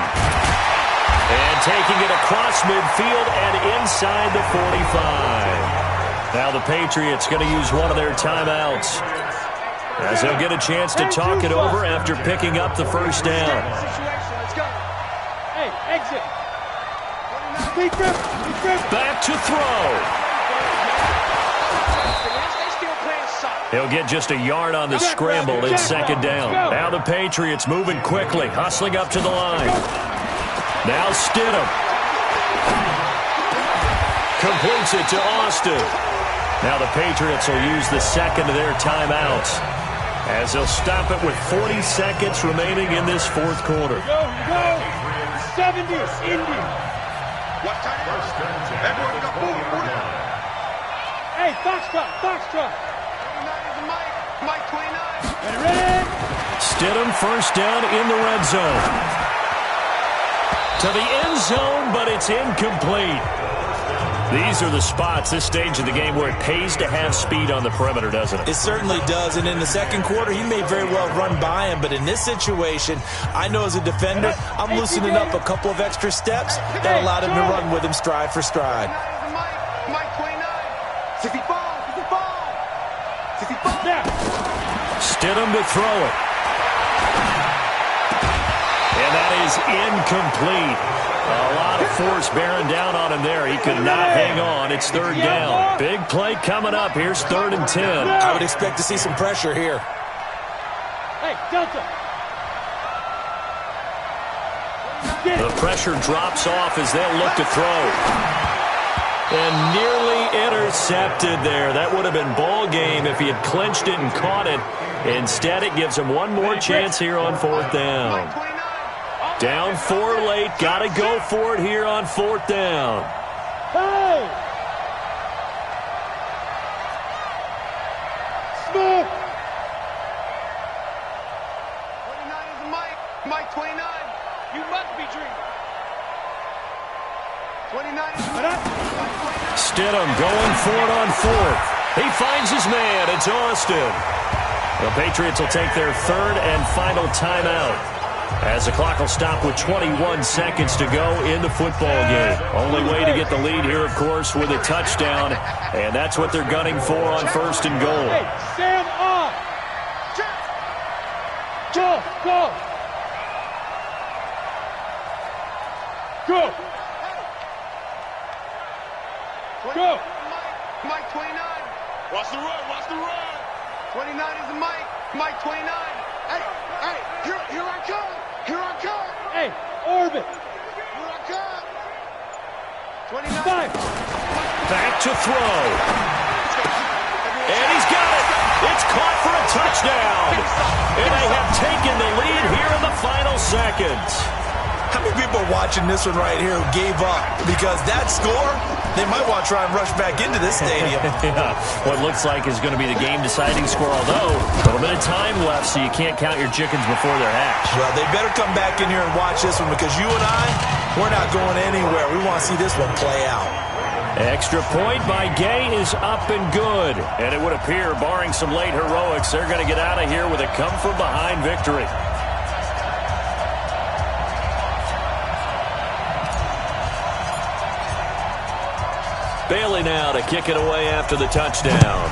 And taking it across midfield and inside the 45. Now the Patriots going to use one of their timeouts as they'll get a chance to talk it over after picking up the first down. Exit. Back to throw. He'll get just a yard on the scramble in 2nd down. Now the Patriots moving quickly, hustling up to the line. Now Stidham. Completes it to Austin. Now the Patriots will use the 2nd of their timeouts as they'll stop it with 40 seconds remaining in this 4th quarter. Go. 70, Indy. What time? Everyone got 40. Hey, Foxtrot. 29 is the Mike. Mike 29. Ready? Stidham first down in the red zone. To the end zone, but it's incomplete. These are the spots, this stage of the game, where it pays to have speed on the perimeter, doesn't it? It certainly does, and in the 2nd quarter, he may very well run by him, but in this situation, I know as a defender, I'm loosening up a couple of extra steps that allowed him to run with him stride for stride. Mike 29. 64. Stidham to throw it. And that is incomplete. A lot of force bearing down on him there. He could not hang on. It's 3rd down. Big play coming up. Here's 3rd and 10. I would expect to see some pressure here. Hey, Delta. The pressure drops off as they'll look to throw. And nearly intercepted there. That would have been ball game if he had clinched it and caught it. Instead, it gives him one more chance here on 4th down. Down 4 late. Got to go for it here on 4th down. Hey! Smith! 29 is the Mike. Mike 29. You must be dreaming. 29 is the Mike. Stidham going for it on 4th. He finds his man. It's Austin. The Patriots will take their 3rd and final timeout as the clock will stop with 21 seconds to go in the football game. Only way to get the lead here, of course, with a touchdown, and that's what they're gunning for on 1st and goal. Hey, stand off! Go! Mike 29. is the Mike. Mike 29. Hey, here I come. Here I come. Hey, orbit. Here I come. 29. Back to throw. And he's got it. It's caught for a touchdown. And they have taken the lead here in the final seconds. How many people are watching this one right here who gave up? Because that score, they might want to try and rush back into this stadium. Yeah, what looks like is going to be the game-deciding score, although a little bit of time left, so you can't count your chickens before they're hatched. Well, they better come back in here and watch this one because you and I, we're not going anywhere. We want to see this one play out. Extra point by Gay is up and good. And it would appear, barring some late heroics, they're going to get out of here with a come-from-behind victory. Bailey now to kick it away after the touchdown.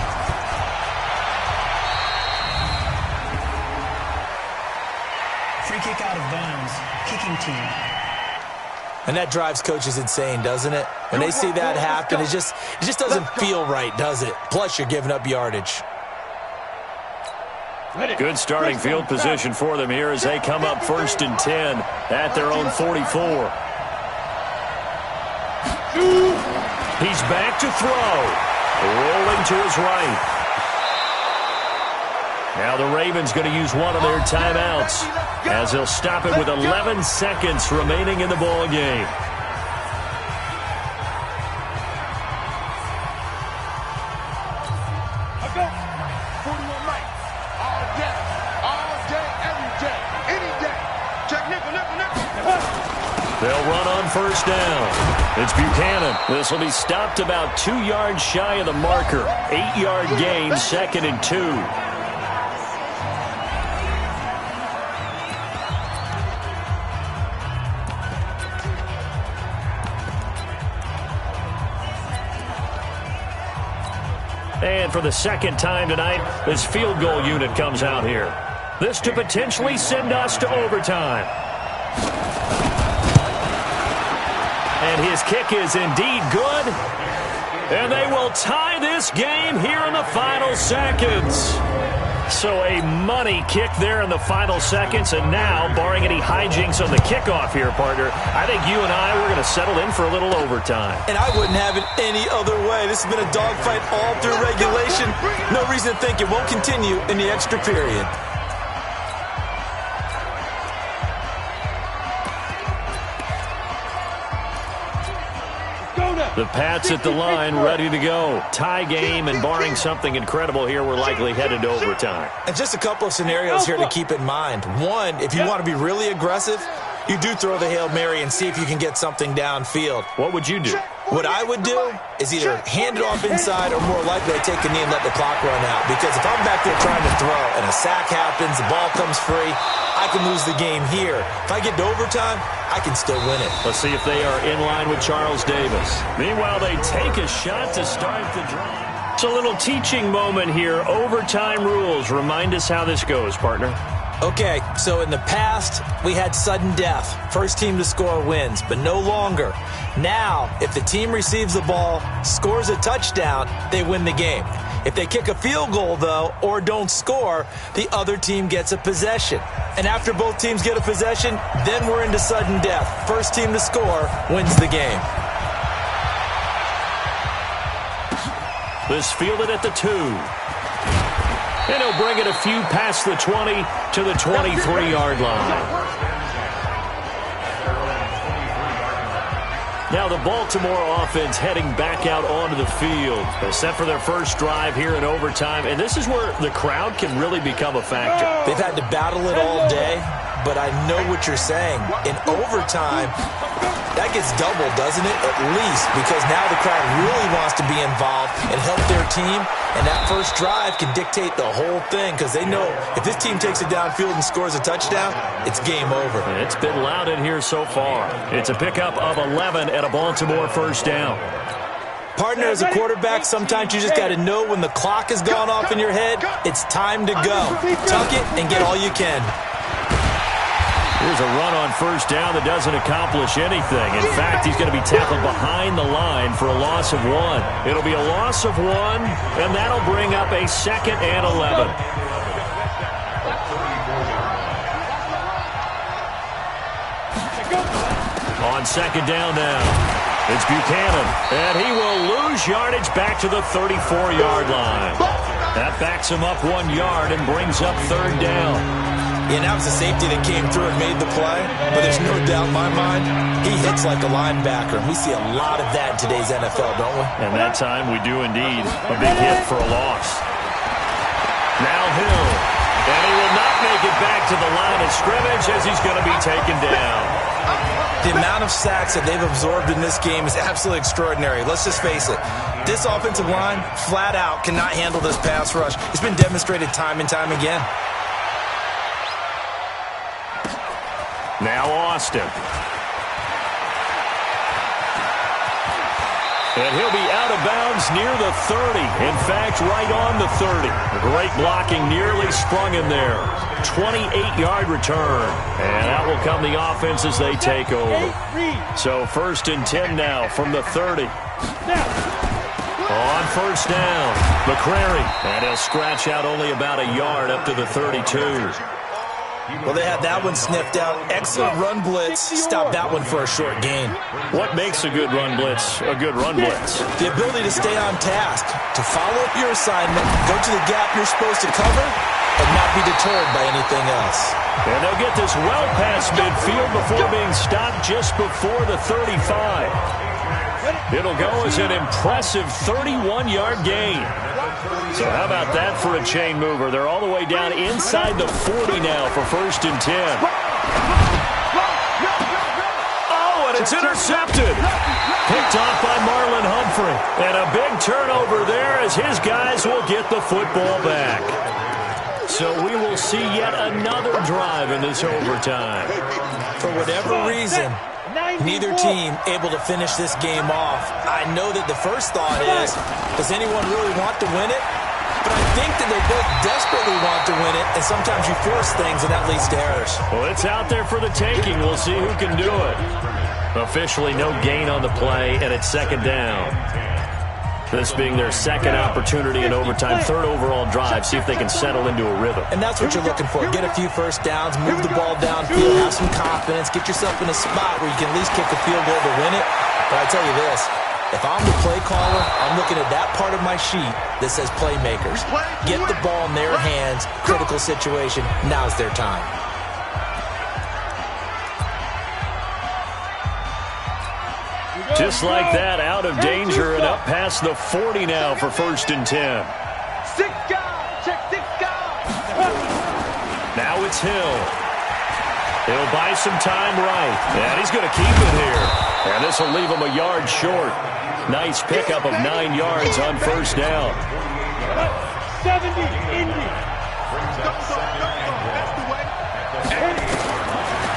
Free kick out of bounds. Kicking team. And that drives coaches insane, doesn't it? When they see that happen, it just doesn't feel right, does it? Plus, you're giving up yardage. Good starting field position for them here as they come up 1st and 10 at their own 44. He's back to throw. Rolling to his right. Now the Ravens going to use one of their timeouts as they'll stop it with 11 seconds remaining in the ball game. They'll run on 1st down. It's Buchanan. This will be stopped about 2 yards shy of the marker. 8-yard gain, 2nd and 2. And for the second time tonight, this field goal unit comes out here. This to potentially send us to overtime. And his kick is indeed good. And they will tie this game here in the final seconds. So a money kick there in the final seconds. And now, barring any hijinks on the kickoff here, partner, I think you and I, we're going to settle in for a little overtime. And I wouldn't have it any other way. This has been a dogfight all through regulation. No reason to think it won't continue in the extra period. The Pats at the line, ready to go. Tie game, and barring something incredible here, we're likely headed to overtime. And just a couple of scenarios here to keep in mind. One, if you want to be really aggressive, you do throw the Hail Mary and see if you can get something downfield. What would you do? What I would do is either hand it off inside or more likely I take a knee and let the clock run out. Because if I'm back there trying to throw and a sack happens, the ball comes free, I can lose the game here. If I get to overtime, I can still win it. Let's see if they are in line with Charles Davis. Meanwhile, they take a shot to start the drive. It's a little teaching moment here. Overtime rules. Remind us how this goes, partner. Okay, so in the past, we had sudden death. First team to score wins, but no longer. Now, if the team receives the ball, scores a touchdown, they win the game. If they kick a field goal, though, or don't score, the other team gets a possession. And after both teams get a possession, then we're into sudden death. First team to score wins the game. This fielded at the 2. And he'll bring it a few past the 20 to the 23-yard line. Now the Baltimore offense heading back out onto the field. They're set for their first drive here in overtime, and this is where the crowd can really become a factor. They've had to battle it all day, but I know what you're saying. In overtime, that gets doubled, doesn't it? At least, because now the crowd really wants to be involved and help their team, and that first drive can dictate the whole thing because they know if this team takes it downfield and scores a touchdown, it's game over. And it's been loud in here so far. It's a pickup of 11 and a Baltimore first down. Partner, as a quarterback, sometimes you just got to know when the clock has gone off in your head, it's time to go. Tuck it and get all you can. Here's a run on first down that doesn't accomplish anything. In fact, he's going to be tackled behind the line for a loss of 1. It'll be a loss of 1, and that'll bring up a 2nd and 11. on second down now. It's Buchanan, and he will lose yardage back to the 34-yard line. That backs him up 1 yard and brings up third down. Yeah, that was a safety that came through and made the play, but there's no doubt in my mind, he hits like a linebacker. We see a lot of that in today's NFL, don't we? And that time we do indeed. A big hit for a loss. Now Hill, and he will not make it back to the line of scrimmage as he's going to be taken down. The amount of sacks that they've absorbed in this game is absolutely extraordinary. Let's just face it. This offensive line, flat out, cannot handle this pass rush. It's been demonstrated time and time again. Now Austin. And he'll be out of bounds near the 30. In fact, right on the 30. Great blocking, nearly sprung him there. 28-yard return. And out will come the offense as they take over. So 1st and 10 now from the 30. On first down, McCrary. And he'll scratch out only about a yard up to the 32. Well, they had that one sniffed out. Excellent run blitz. Stopped that one for a short gain. What makes a good run blitz a good run blitz? The ability to stay on task, to follow up your assignment, go to the gap you're supposed to cover, and not be deterred by anything else. And they'll get this well past midfield before being stopped just before the 35. It'll go as an impressive 31-yard gain. So how about that for a chain mover? They're all the way down inside the 40 now for 1st and 10. Oh, and it's intercepted. Picked off by Marlon Humphrey. And a big turnover there as his guys will get the football back. So we will see yet another drive in this overtime. For whatever reason, neither team able to finish this game off. I know that the first thought is, does anyone really want to win it? But I think that they both desperately want to win it, and sometimes you force things, and that leads to errors. Well, it's out there for the taking. We'll see who can do it. Officially, no gain on the play, and it's second down. This being their second opportunity in overtime, 3rd overall drive, see if they can settle into a rhythm. And that's what you're looking for. Get a few first downs, move the ball downfield, have some confidence, get yourself in a spot where you can at least kick a field goal to win it. But I tell you this, if I'm the play caller, I'm looking at that part of my sheet that says playmakers. Get the ball in their hands, critical situation, now's their time. Just like that, out of danger and up past the 40 now for 1st and 10. 6 guys, check 6 guys. Now it's Hill. He'll buy some time right, and he's going to keep it here. And this will leave him a yard short. Nice pickup of 9 yards on first down. 70, Indy.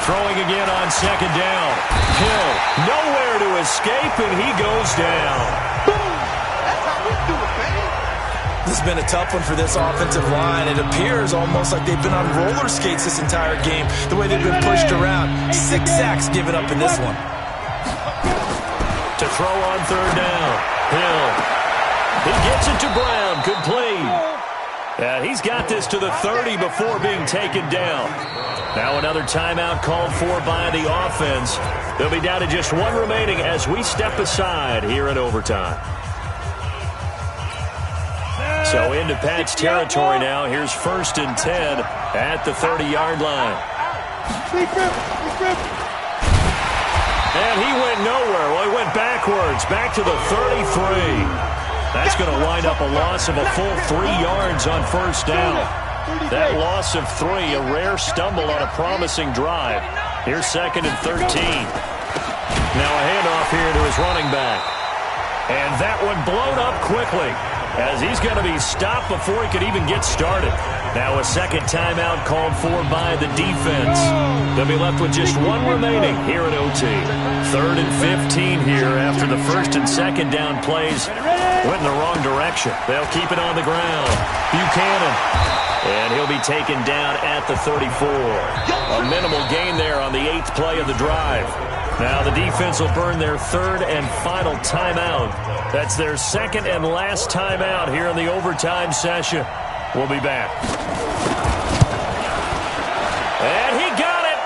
Throwing again on second down. Hill, nowhere to escape, and he goes down. That's how we do it, man. This has been a tough one for this offensive line. It appears almost like they've been on roller skates this entire game, the way they've been pushed around. 6 sacks given up in this one. To throw on third down. Hill. He gets it to Brown. Complete. And he's got this to the 30 before being taken down. Now another timeout called for by the offense. They'll be down to just 1 remaining as we step aside here in overtime. So into Pat's territory now. Here's 1st and 10 at the 30-yard line. And he went nowhere. Well, he went backwards, back to the 33. That's going to wind up a loss of a full 3 yards on first down. That loss of 3, a rare stumble on a promising drive. Here's 2nd and 13. Now a handoff here to his running back. And that one blown up quickly as he's going to be stopped before he could even get started. Now a second timeout called for by the defense. They'll be left with just 1 remaining here at OT. 3rd and 15 here after the 1st and 2nd down plays went in the wrong direction. They'll keep it on the ground. Buchanan. And he'll be taken down at the 34. A minimal gain there on the 8th play of the drive. Now the defense will burn their 3rd and final timeout. That's their 2nd and last timeout here in the overtime session. We'll be back. And he got it.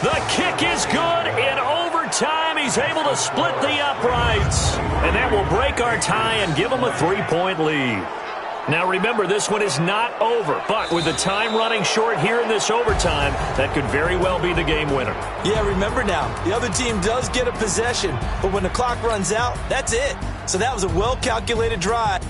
The kick is good in overtime. he's able to split the uprights. And that will break our tie and give him a 3-point lead. Now remember, this one is not over, but with the time running short here in this overtime, that could very well be the game winner. Yeah, remember now, the other team does get a possession, but when the clock runs out, that's it. So that was a well-calculated drive.